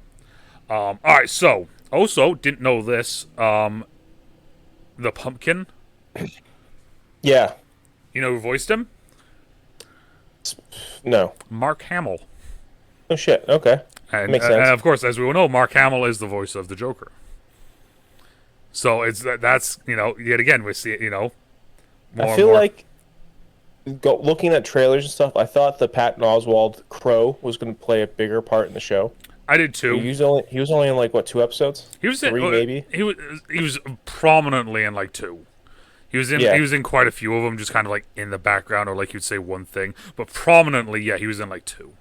all right, so. Also, didn't know this. The Pumpkin. Yeah. You know who voiced him? No. Mark Hamill. Oh shit. Okay. And, makes sense. And of course, as we all know, Mark Hamill is the voice of the Joker. So that's yet again we see it. I feel like looking at trailers and stuff, I thought the Patton Oswalt Crow was going to play a bigger part in the show. I did too. He was only in like what 2 episodes? He was 3 maybe. He was prominently in like 2. He was in quite a few of them, just kind of like in the background or like you'd say one thing, but prominently, yeah, he was in like 2.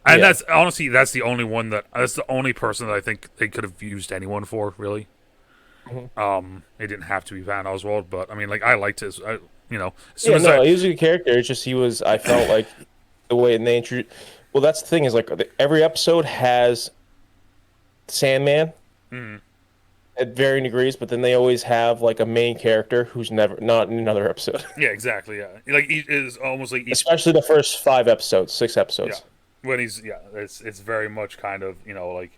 And that's honestly that's the only person that I think they could have used anyone for really. Mm-hmm. It didn't have to be Patton Oswalt, but I mean, like I liked his, he was a good character. It's just I felt like the way they introduced. Well, that's the thing is like every episode has Sandman at varying degrees, but then they always have like a main character who's not in another episode. Yeah, exactly. Yeah, like it is almost like especially the first 5 episodes, 6 episodes. Yeah. When it's very much kind of like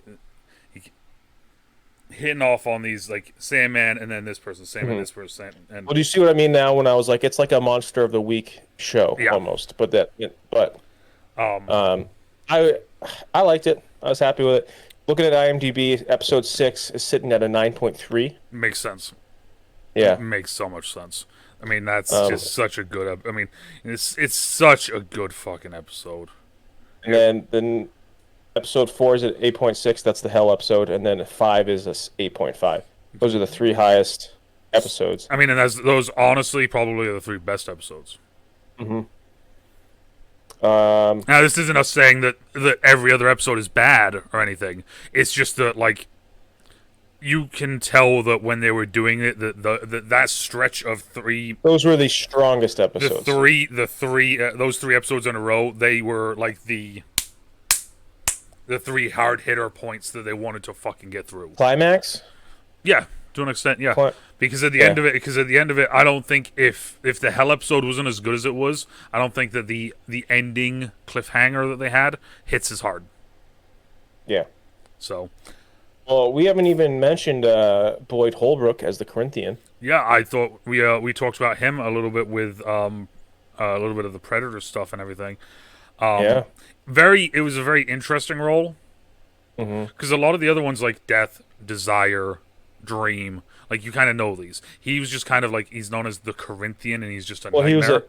hitting off on these like Sandman and then this person, Sandman, this person, and well, do you see what I mean now? When I was like, it's like a Monster of the Week show almost, I I liked it. I was happy with it. Looking at IMDb, episode 6 is sitting at a 9.3. Makes sense. Yeah. Makes so much sense. I mean, that's Um, just such a good. I mean, it's such a good fucking episode. and then episode 4 is at 8.6. That's the hell episode, and then 5 is a 8.5. Those are the 3 highest episodes. I mean, and those honestly probably are the 3 best episodes. Hmm. Now, this isn't us saying that every other episode is bad or anything. It's just that, like, you can tell that when they were doing it, that stretch of 3, Those were the strongest episodes. those 3 episodes in a row, they were like the 3 hard hitter points that they wanted to fucking get through. Climax. Yeah, to an extent, yeah. Because at the Yeah. end of it, I don't think if the hell episode wasn't as good as it was, I don't think that the ending cliffhanger that they had hits as hard. Yeah. So, Well, we haven't even mentioned Boyd Holbrook as the Corinthian. yeah, I thought we talked about him a little bit with a little bit of the Predator stuff and everything. Yeah. It was a very interesting role because a lot of the other ones like Death, Desire, Dream, like you kind of know these. He was just kind of like he's known as the Corinthian, and he's just a nightmare. He was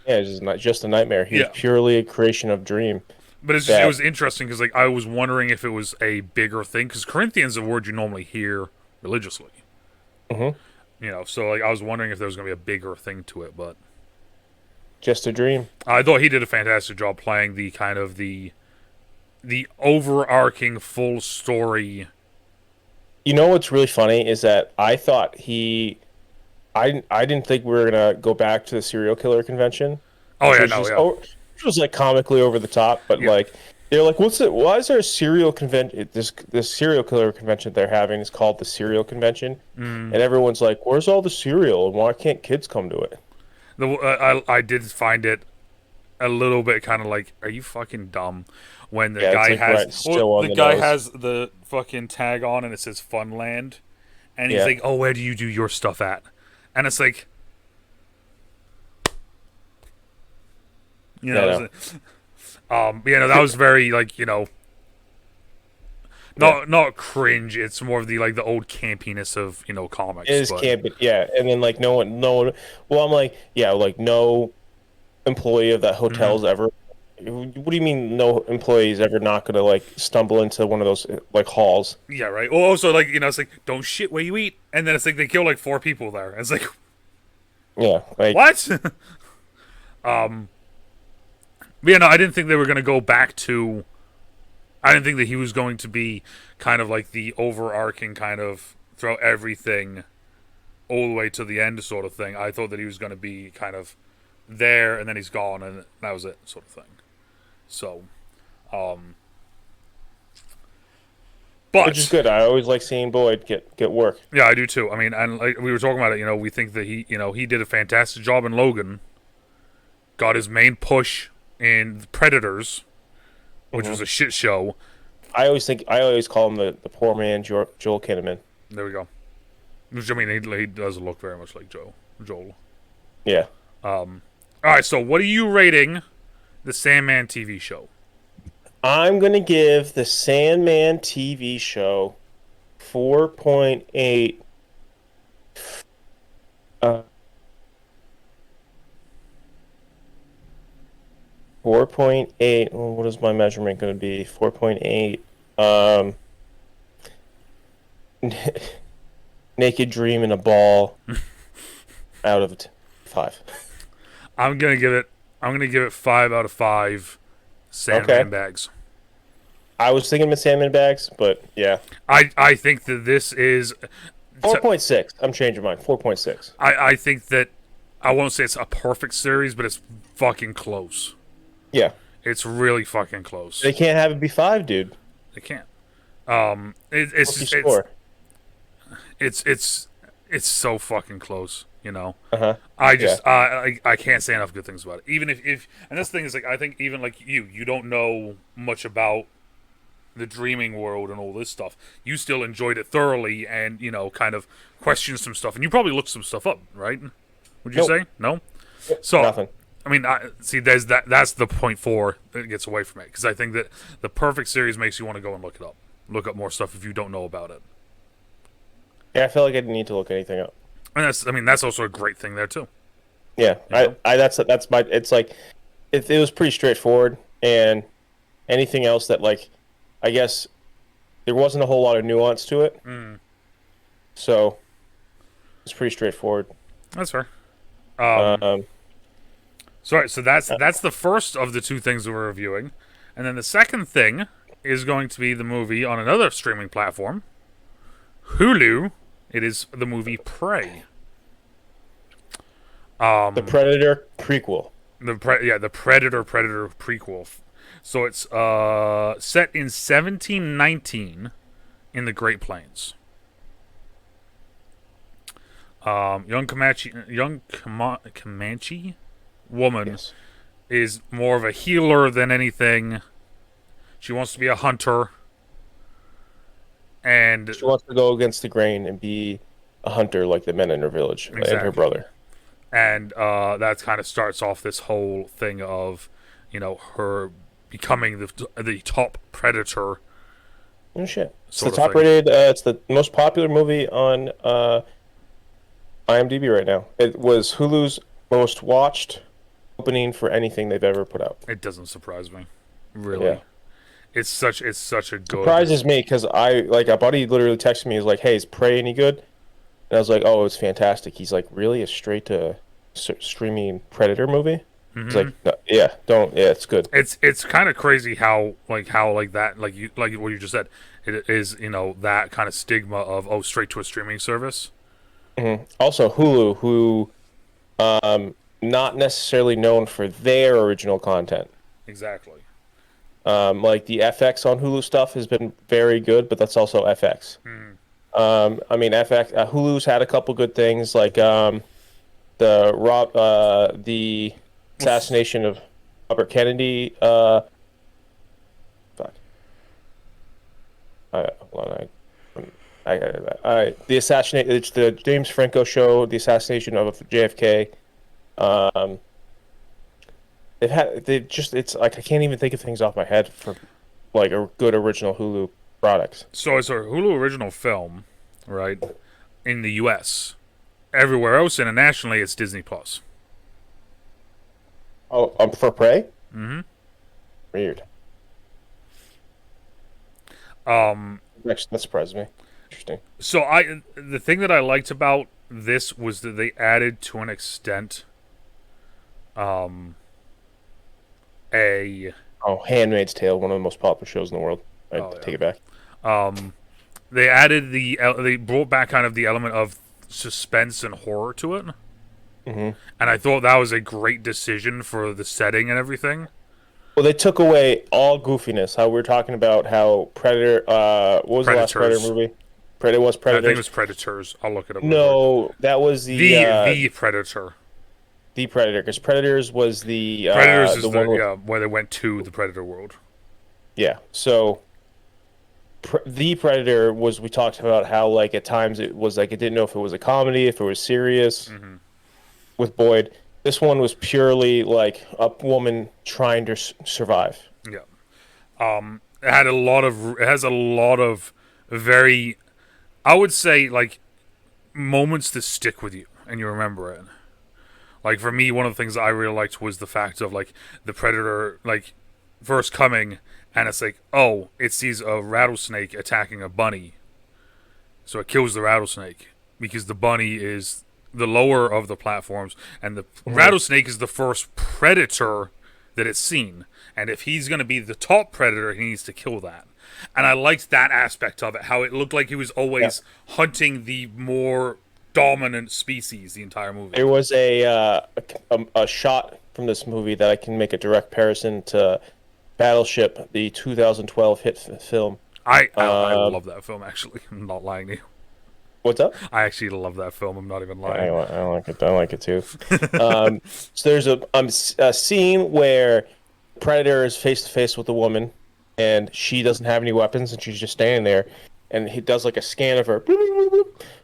he's not just a nightmare. He was purely a creation of Dream. But it was interesting because like I was wondering if it was a bigger thing because Corinthian's a word you normally hear religiously. Mm-hmm. You know, so like I was wondering if there was going to be a bigger thing to it, but Just a dream. I thought he did a fantastic job playing the kind of the overarching full story. You know what's really funny is that I thought I didn't think we were gonna go back to the serial killer convention. Oh yeah, Which was like comically over the top, but like they're like, what's it? Why is there a serial convention? This serial killer convention they're having is called the Serial Convention, and everyone's like, where's all the cereal and why can't kids come to it? I did find it a little bit kind of like, are you fucking dumb? When the guy has the fucking tag on and it says Funland, and he's like, "Oh, where do you do your stuff at?" And it's like, you know, that was very like not cringe. It's more of the like the old campiness of comics. It is campy, yeah. And then like no one. Well, I'm like, yeah, like no employee of that hotel's ever. What do you mean no employee is ever not going to like stumble into one of those like halls? Yeah, right. Well, also like it's like don't shit where you eat, and then it's like they kill like 4 people there. It's like, yeah, like what? But yeah, no, I didn't think they were going to go back to. I didn't think that he was going to be kind of like the overarching kind of throw everything all the way to the end sort of thing. I thought that he was going to be kind of there and then he's gone and that was it sort of thing. So, but which is good. I always like seeing Boyd get work. Yeah, I do too. I mean, and like we were talking about it, we think that he did a fantastic job in Logan. Got his main push in Predators, which was a shit show. I always call him the poor man Joel Kinnaman. There we go. Which I mean, he does look very much like Joel. Yeah. All right. So, what are you rating the Sandman TV show? I'm gonna give the Sandman TV show 4.8. 4.8. Well, what is my measurement going to be? 4.8. Naked Dream in a ball out of 5. I'm gonna give it 5 out of 5 Sandman bags. I was thinking of Sandman bags, but yeah. I think that this is 4.6. I'm changing mine. 4.6. I think that I won't say it's a perfect series, but it's fucking close. Yeah. It's really fucking close. They can't have it be 5, dude. They can't. It's so fucking close, I can't say enough good things about it. Even if and this thing is like I think even like you don't know much about the dreaming world and all this stuff. You still enjoyed it thoroughly and kind of questioned some stuff, and you probably looked some stuff up, right? Would you say no? So nothing. I mean, see, there's that. That's the point four that gets away from it because I think that the perfect series makes you want to go and look up more stuff if you don't know about it. Yeah, I feel like I didn't need to look anything up. And that's, I mean, that's also a great thing there too. Yeah, You know? that's my. It's like it was pretty straightforward, and anything else that like, I guess there wasn't a whole lot of nuance to it, so it's pretty straightforward. That's fair. Um, Um, Sorry, so that's the first of the two things that we're reviewing, and then the second thing is going to be the movie on another streaming platform, Hulu. It is the movie Prey. the Predator prequel. The Predator prequel. So it's set in 1719 in the Great Plains. Comanche woman Yes. is more of a healer than anything. She wants to be a hunter. And She wants to go against the grain and be a hunter like the men in her village and her Exactly. brother. and that kind of starts off this whole thing of, her becoming the top predator. Oh shit! It's the Sort of top thing. rated. It's the most popular movie on IMDb right now. It was Hulu's most watched opening for anything they've ever put out. It doesn't surprise me, really. Yeah. It's such a good. Surprises me because I like a buddy literally texted me. He's like, "Hey, is Prey any good?" And I was like, "Oh, it's fantastic." He's like, "Really? A straight to streaming Predator movie?" He's like, no, "Yeah, don't. Yeah, it's good." It's kind of crazy how that like what you just said, it is, that kind of stigma of straight to a streaming service. Also, Hulu, who not necessarily known for their original content. Exactly. Like the FX on Hulu stuff has been very good, but that's also FX. I mean, FX Hulu's had a couple good things, like the assassination of Robert Kennedy. Fuck. Hold on, I got it. The assassinate. It's the James Franco show. The assassination of JFK. It's like I can't even think of things off my head for like a good original Hulu products. So it's a Hulu original film, right? In the U.S. Everywhere else internationally, it's Disney Plus. Oh, for Prey? Mm-hmm. Weird. Actually, that surprised me. Interesting. So the thing that I liked about this was that they added to an extent, a Oh, Handmaid's Tale, one of the most popular shows in the world. I Oh, yeah. take it back. they brought back kind of the element of suspense and horror to it, and I thought that was a great decision for the setting and everything. Well, they took away all goofiness. How we were talking about how Predator. What was the last Predator Predators. movie? Predator was I Predator. think it was Predators. I'll look it up. No, that was the Predator. the Predator, because Predators was Predators is the one where they went to the Predator world. yeah. So the Predator was, we talked about how like at times it was like it didn't know if it was a comedy, if it was serious. With Boyd, this one was purely like a woman trying to survive. Yeah. It has a lot of very, I would say, like, moments that stick with you and you remember it. Like, for me, one of the things that I really liked was the fact of, like, the Predator, like, first coming, and it's like, oh, it sees a rattlesnake attacking a bunny. So it kills the rattlesnake because the bunny is the lower of the platforms, and the rattlesnake is the first predator that it's seen. And if he's going to be the top predator, he needs to kill that. And I liked that aspect of it, how it looked like he was always hunting the more dominant species the entire movie. There was a shot from this movie that I can make a direct comparison to Battleship, the 2012 hit film. I love that film, actually. I'm not lying to you. What's up? I actually love that film. I'm not even I lying. like it. I like it too. So there's a scene where Predator is face to face with a woman, and she doesn't have any weapons, and she's just standing there, and he does like a scan of her,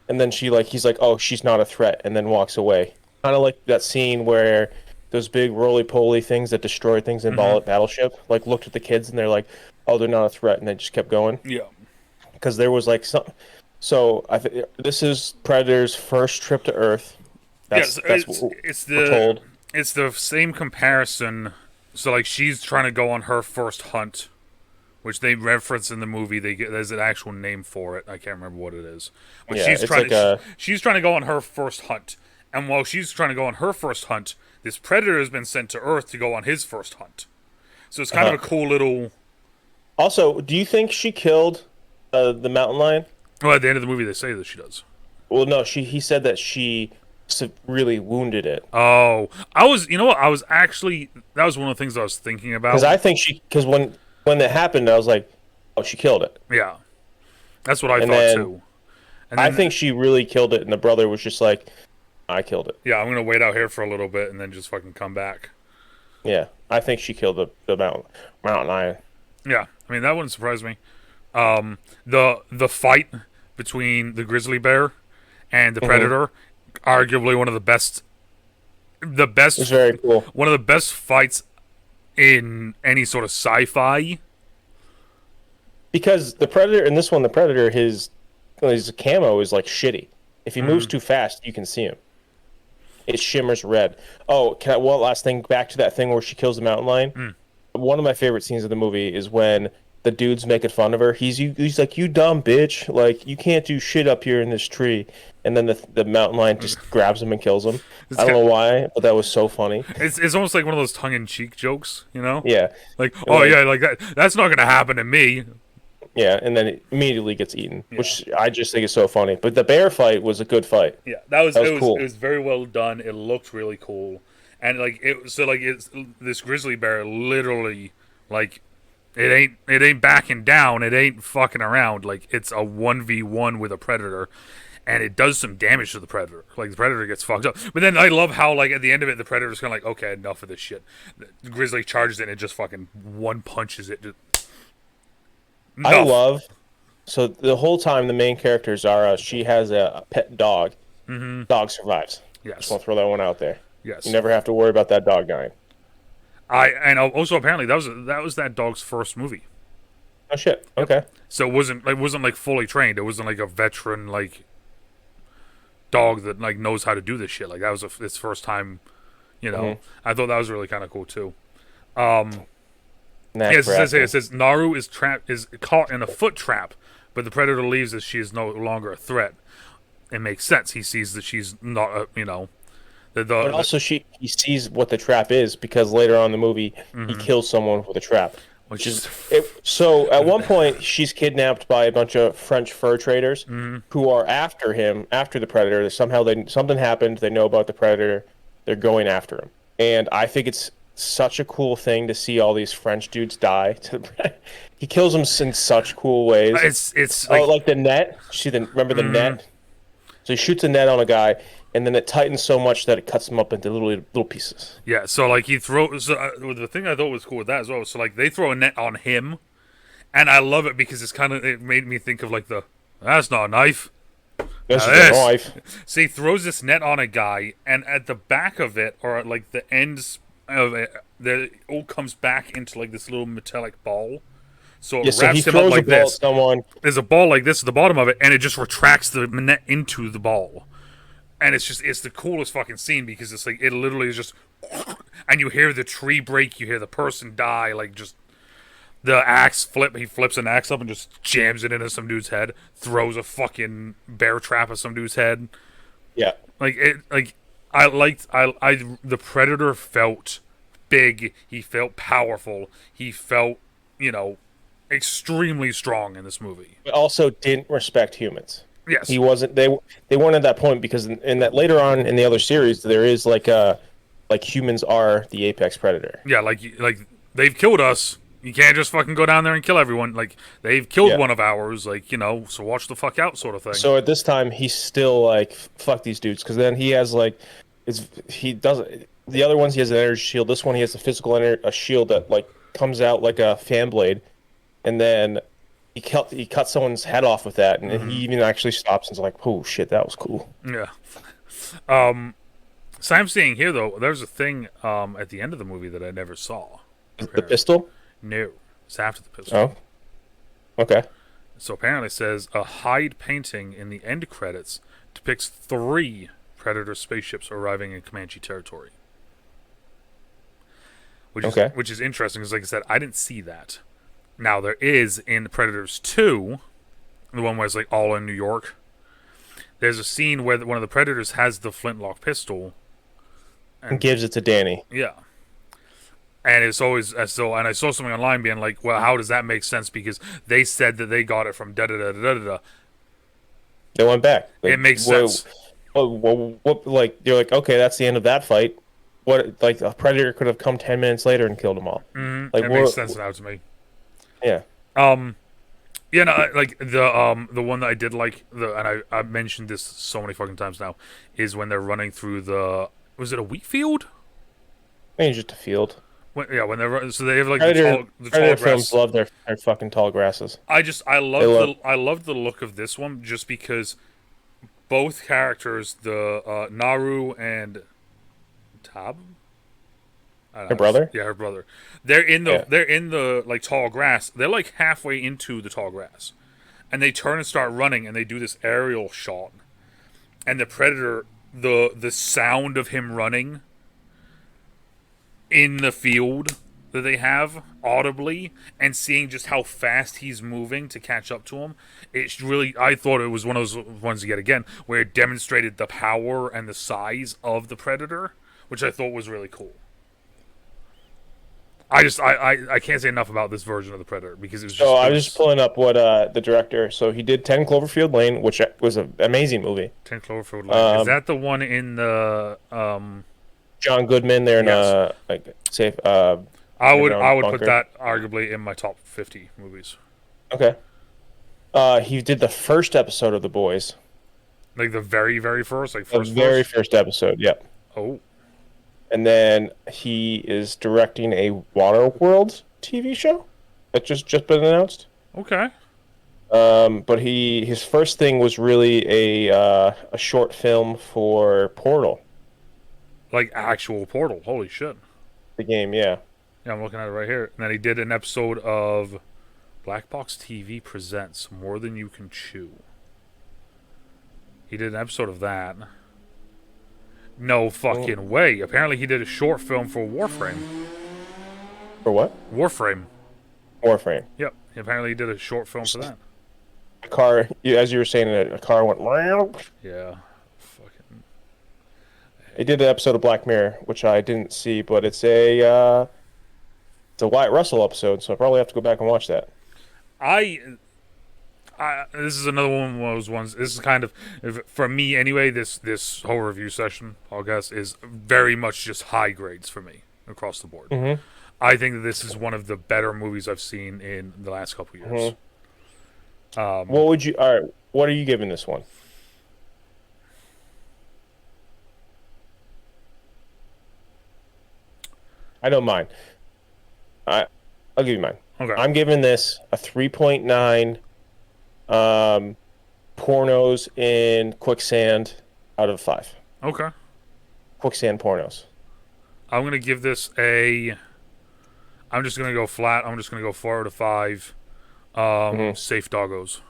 and then he's like, oh, she's not a threat, and then walks away. Kind of like that scene where those big roly-poly things that destroy things in Battleship, like looked at the kids and they're like, "Oh, they're not a threat," and they just kept going. Yeah. Because there was like some. So this is Predator's first trip to Earth. That's what we're told. It's the same comparison. So like she's trying to go on her first hunt, which they reference in the movie. There's an actual name for it. I can't remember what it is. But Yeah, she's trying to go on her first hunt, and while she's trying to go on her first hunt, this predator has been sent to Earth to go on his first hunt. So it's kind of a cool little. Also, do you think she killed the mountain lion? Well, at the end of the movie, they say that she does. Well, no. He said that she really wounded it. Oh, I was. You know what? I was actually. That was one of the things I was thinking about. Because I think because when that happened, I was like, oh, she killed it. Yeah, that's what I thought too. And I think she really killed it, and the brother was just like, I killed it. Yeah, I'm gonna wait out here for a little bit and then just fucking come back. Yeah, I think she killed the mountain lion. Yeah, I mean that wouldn't surprise me. The fight between the grizzly bear and the predator, arguably one of the best. It's very cool. One of the best fights in any sort of sci-fi. Because the predator in this one, the predator, his camo is like shitty. If he moves too fast, you can see him. It shimmers red. Oh, one last thing, back to that thing where she kills the mountain lion. One of my favorite scenes of the movie is when the dude's making fun of her. He's like, "You dumb bitch! Like, you can't do shit up here in this tree." And then the mountain lion just grabs him and kills him. I don't know why, but that was so funny. It's almost like one of those tongue-in-cheek jokes, you know? Yeah. Like, oh yeah, like that's not gonna happen to me. Yeah, and then it immediately gets eaten, which I just think is so funny. But the bear fight was a good fight. Yeah, that was cool. It was very well done. It looked really cool, and it's this grizzly bear literally like it ain't backing down. It ain't fucking around. Like it's a 1v1 with a predator, and it does some damage to the predator. Like the predator gets fucked up. But then I love how like at the end of it, the predator's kind of like, okay, enough of this shit. The grizzly charges it and it just fucking one punches it. I love. So the whole time, the main character Zara, she has a pet dog. Dog survives. Yes. Just want to throw that one out there. Yes. You never have to worry about that dog dying. And also apparently that was that dog's first movie. Oh shit. Okay. So it wasn't like fully trained. It wasn't like a veteran like dog that like knows how to do this shit. Like that was its first time. You know, I thought that was really kind of cool too. Yes, it says Naru is caught in a foot trap, but the predator leaves as she is no longer a threat. It makes sense. He sees that she's not, but also he sees what the trap is because later on in the movie he kills someone with a trap. So at one point she's kidnapped by a bunch of French fur traders who are after him, after the predator. Something happened. They know about the predator. They're going after him, and I think it's such a cool thing to see all these French dudes die. He kills them in such cool ways. It's like the net. Remember the net? So he shoots a net on a guy, and then it tightens so much that it cuts him up into little pieces. Yeah. So like he throws. The thing I thought was cool with that as well. So like they throw a net on him, and I love it because it made me think of like that's not a knife. This is a knife. So he throws this net on a guy, and at the back of it, or at like the ends of it, it all comes back into like this little metallic ball. So it wraps him up like this. There's a ball like this at the bottom of it, and it just retracts the net into the ball. And it's the coolest fucking scene because it's like it literally is just, and you hear the tree break, you hear the person die, like just the axe flip. He flips an axe up and just jams it into some dude's head, throws a fucking bear trap at some dude's head. Yeah, the predator felt big. He felt powerful. He felt, extremely strong in this movie. But also didn't respect humans. Yes, he wasn't. They weren't at that point because in that later on in the other series there is like humans are the apex predator. Yeah, like they've killed us. You can't just fucking go down there and kill everyone. Like they've killed one of ours. Like so watch the fuck out, sort of thing. So at this time he's still like fuck these dudes because then he has like he doesn't. The other ones he has an energy shield. This one he has a shield that like comes out like a fan blade, and then he cut someone's head off with that, and he even actually stops and's like, "Oh shit, that was cool." Yeah. So I'm seeing here though, there's a thing at the end of the movie that I never saw. The pistol? No, it's after the pistol. Oh, okay. So apparently it says a Hyde painting in the end credits depicts 3 Predator spaceships arriving in Comanche territory. Which is interesting because, like I said, I didn't see that. Now there is in Predators 2, the one where it's like all in New York. There's a scene where one of the Predators has the flintlock pistol And gives it to Danny. Yeah. And it's always as though, and I saw something online being like, well, how does that make sense? Because they said that they got it from da da da da da da. They went back. Like, It makes sense. What, like, you're like, okay, that's the end of that fight. What, like, a Predator could have come 10 minutes later and killed them all. Mm-hmm. Like, It makes sense now to me. Yeah. Yeah, no, like the one that I did like, and I mentioned this so many fucking times now, is when they're running through was it a wheat field? Maybe just a field. When they're so they have like Predator the tall grass. films love their fucking tall grasses. I loved the look of this one just because both characters, the Naru and Tab, Her brother? yeah, her brother, they're in the like tall grass. They're like halfway into the tall grass, and they turn and start running, and they do this aerial shot, and the Predator, the sound of him running in the field that they have audibly and seeing just how fast he's moving to catch up to him, it's really, I thought it was one of those ones yet again where it demonstrated the power and the size of the Predator, which I thought was really cool. I can't say enough about this version of the Predator because it was just. So I was just pulling up what the director. So he did 10 Cloverfield Lane, which was an amazing movie. 10 Cloverfield Lane. Is that the one in the John Goodman there in Yes. like safe. I would Bunker. put that arguably in my top 50 movies. Okay. He did the first episode of The Boys. Like the very very first, like The first very first episode. Yep. Oh, And then he is directing a Waterworld TV show that just been announced. okay. But his first thing was really a short film for Portal, Like actual Portal. Holy shit. the game. Yeah. Yeah, I'm looking at it right here. And then he did an episode of Black Box TV Presents More Than You Can Chew. He did an episode of that. No fucking way. Apparently he did a short film for Warframe. For what? Warframe. Warframe. Yep. Apparently he did a short film for that. A car, as you were saying, a car went. Yeah. Fucking. He did an episode of Black Mirror, which I didn't see, but it's a Wyatt Russell episode, so I probably have to go back and watch that. This is another one of those ones. This is kind of, for me anyway, this whole review session, I guess, is very much just high grades for me across the board. Mm-hmm. I think that this is one of the better movies I've seen in the last couple of years. Mm-hmm. All right, what are you giving this one? I know mine. I'll give you mine. Okay. I'm giving this a 3.9 pornos in quicksand out of 5. Okay. Quicksand pornos. I'm going to give this I'm just going to go flat. I'm just going to go 4 out of 5. Safe doggos.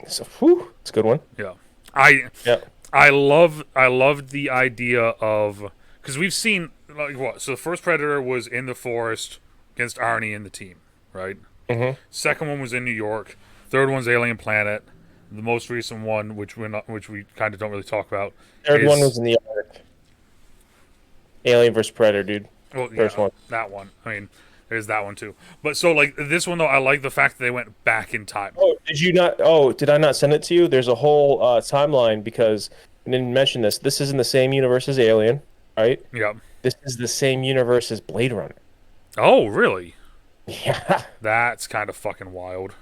So, whew, it's a good one. Yeah. Yeah. I loved the idea of, because we've seen, like, what? So the first Predator was in the forest against Arnie and the team, right? Mm-hmm. Second one was in New York. Third one's Alien Planet. The most recent one, which we kind of don't really talk about. Third one was in the Arctic. Alien vs Predator, dude. Well, First yeah, one. that one. I mean, there's that one too. But so, like, this one though, I like the fact that they went back in time. Oh, did you not? Oh, did I not send it to you? There's a whole timeline because I didn't mention this. This is in the same universe as Alien, right? Yeah. This is the same universe as Blade Runner. Oh, really? Yeah. That's kind of fucking wild.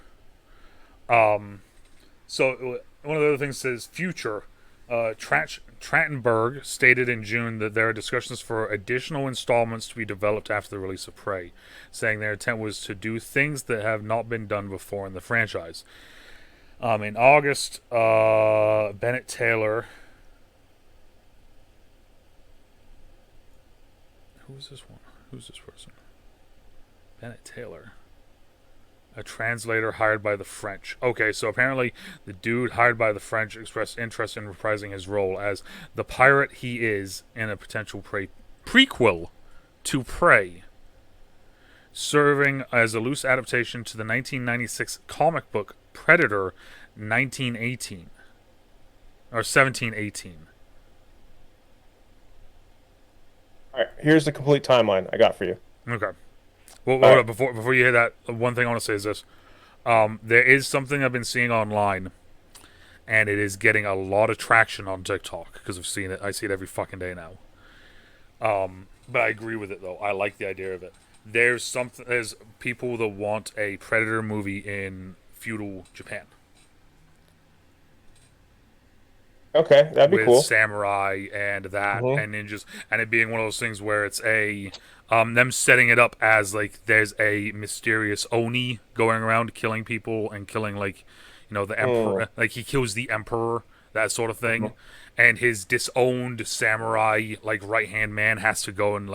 So one of the other things says future. Trachtenberg stated in June that there are discussions for additional installments to be developed after the release of Prey, saying their intent was to do things that have not been done before in the franchise. In August, Bennett Taylor Who's this one? Who's this person? Bennett Taylor. A translator hired by the French. Okay, so apparently the dude hired by the French expressed interest in reprising his role as the pirate he is in a potential prequel to Prey, serving as a loose adaptation to the 1996 comic book Predator 1918. Or 1718. All right, here's the complete timeline I got for you. Okay. Well, hold up, before you hear that, one thing I want to say is this. There is something I've been seeing online, and it is getting a lot of traction on TikTok, because I've seen it. I see it every fucking day now. But I agree with it, though. I like the idea of it. There's people that want a Predator movie in feudal Japan. Okay, that'd be with cool. samurai and that and ninjas, and it being one of those things where it's them setting it up as like there's a mysterious oni going around killing people and killing the emperor, like he kills the emperor, that sort of thing, and his disowned samurai like right hand man has to go and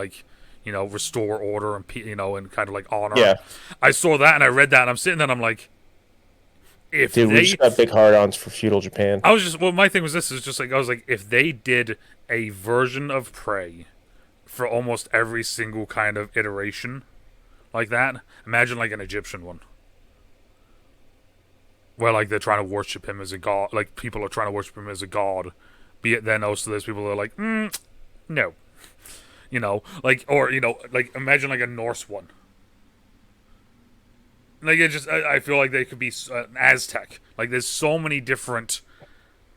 restore order and and kind of like honor. Yeah, I saw that and I read that and I'm sitting there and I'm like, we just got big hard-ons for feudal Japan. My thing was this is just like I was like, if they did a version of Prey for almost every single kind of iteration like that, imagine like an Egyptian one. Where like they're trying to worship him as a god, like people are trying to worship him as a god. Be it then also there's people that are like, no. Like imagine like a Norse one. Like I feel like they could be an Aztec. Like there's so many different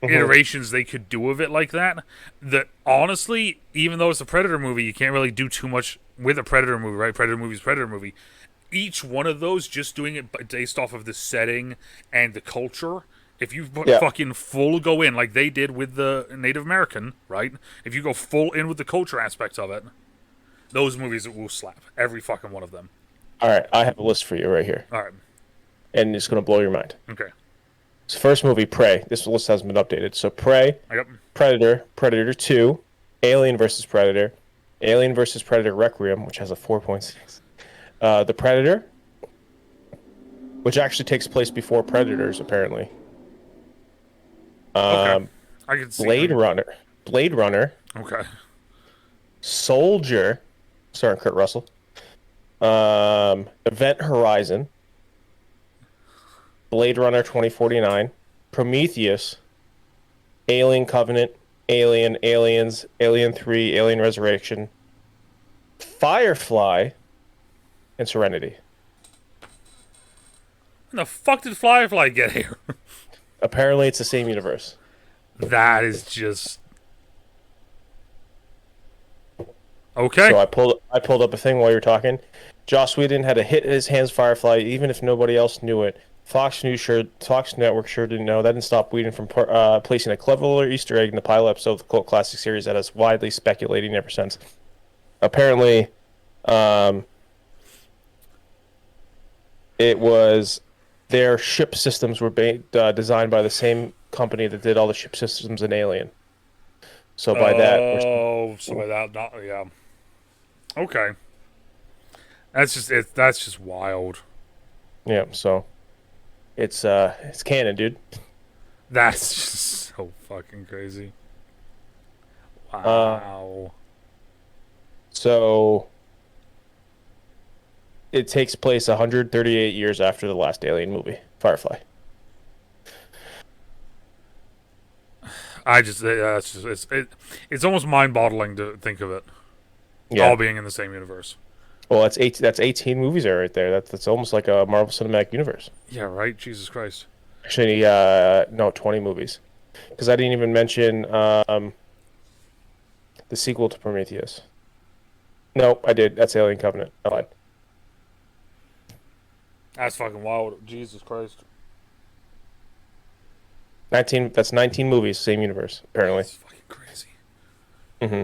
iterations they could do of it like that. That honestly, even though it's a Predator movie, you can't really do too much with a Predator movie, right? Predator movie. Each one of those, just doing it based off of the setting and the culture. If you fucking full go in like they did with the Native American, right? If you go full in with the culture aspect of it, those movies will slap. Every fucking one of them. All right, I have a list for you right here. All right. And it's going to blow your mind. Okay. So first movie, Prey. This list hasn't been updated. So Prey, Yep. Predator, Predator 2, Alien vs. Predator, Alien vs. Predator Requiem, which has a 4.6. The Predator, which actually takes place before Predators, apparently. Okay. I can see Blade Runner. Okay. Soldier, starring Kurt Russell. Event Horizon, Blade Runner 2049, Prometheus, Alien Covenant, Aliens, Alien 3, Alien Resurrection, Firefly, and Serenity. When the fuck did Firefly get here? Apparently, it's the same universe. That is just okay. So I pulled up a thing while you were talking. Joss Whedon had to hit his hands Firefly, even if nobody else knew it. Fox Network sure didn't know. That didn't stop Whedon from placing a clever Easter egg in the pilot episode of the cult classic series that is widely speculating ever since. Apparently, it was their ship systems were designed by the same company that did all the ship systems in Alien. So by yeah. Okay. That's just wild. Yeah, so it's canon, dude. That's just so fucking crazy. Wow. So it takes place 138 years after the last Alien movie, Firefly. It's almost mind-boggling to think of it. Yeah. All being in the same universe. Well, that's 18 movies there right there. That's almost like a Marvel Cinematic Universe. Yeah, right? Jesus Christ. Actually, no, 20 movies. Because I didn't even mention the sequel to Prometheus. No, I did. That's Alien Covenant. I lied. That's fucking wild. Jesus Christ. 19. That's 19 movies, same universe, apparently. That's fucking crazy. Mm-hmm.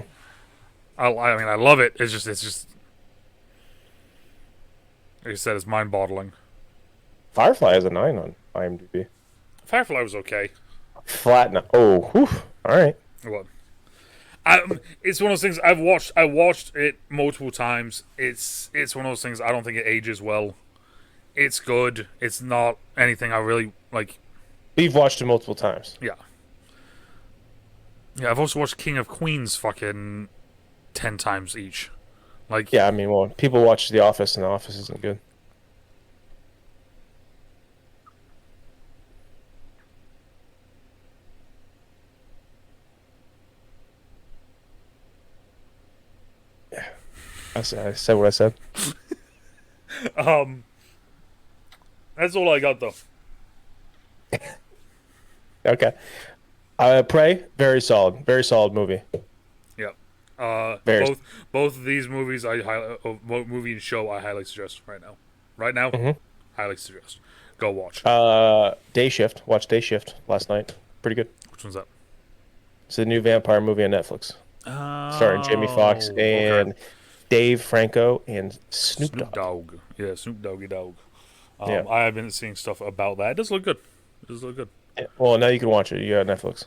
I mean, I love it. It's just like I said, it's mind-boggling. Firefly has a 9 on IMDb. Firefly was okay. Flat. Oh, whew. All right. What? It's one of those things I've watched. I watched it multiple times. It's one of those things I don't think it ages well. It's good. It's not anything I really like. We've watched it multiple times. Yeah. Yeah, I've also watched King of Queens fucking 10 times each. Like, Yeah, I mean, well, people watch The Office, and The Office isn't good. Yeah, I said what I said. um, that's all I got though. Okay. Prey, very solid movie. Yeah. Very. Both of these movies movie and show I highly suggest right now. Right now, Mhm. highly suggest. Go watch. Day Shift. Watched Day Shift last night. Pretty good. Which one's that? It's a new vampire movie on Netflix, starring Jamie Foxx and Okay. Dave Franco and Snoop Snoop Dogg. Dogg. Yeah, Snoop Doggy Dogg. Yeah. I have been seeing stuff about that. It does look good. It does look good. Yeah. Well, now you can watch it. You got Netflix.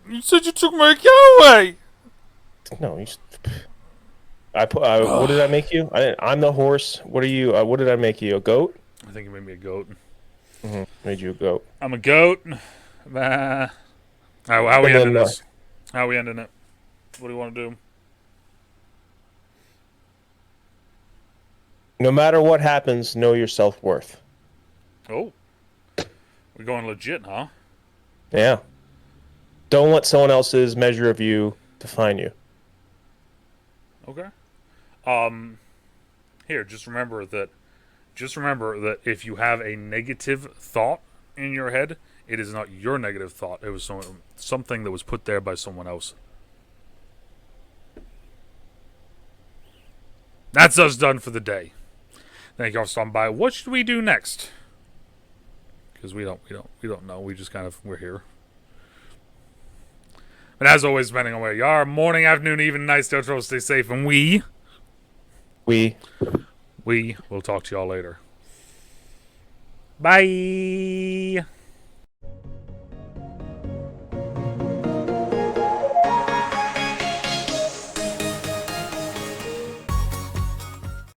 You said you took my account away. No, you. I put. What did I make you? I'm the horse. What are you? What did I make you? A goat? I think it made me a goat. Made you a goat. I'm a goat. How we And ending then, this? How we ending it? What do you want to do? No matter what happens, know your self-worth. Oh, we're going legit, huh? Yeah. Don't let someone else's measure of you define you. Okay. Here, just remember that. Just remember that if you have a negative thought in your head, it is not your negative thought. It was something that was put there by someone else. That's us done for the day. Thank you all for stopping by. What should we do next? Because we don't know. We just we're here. But as always, depending on where you are, morning, afternoon, even night, stay safe, stay safe, and we will talk to y'all later. Bye.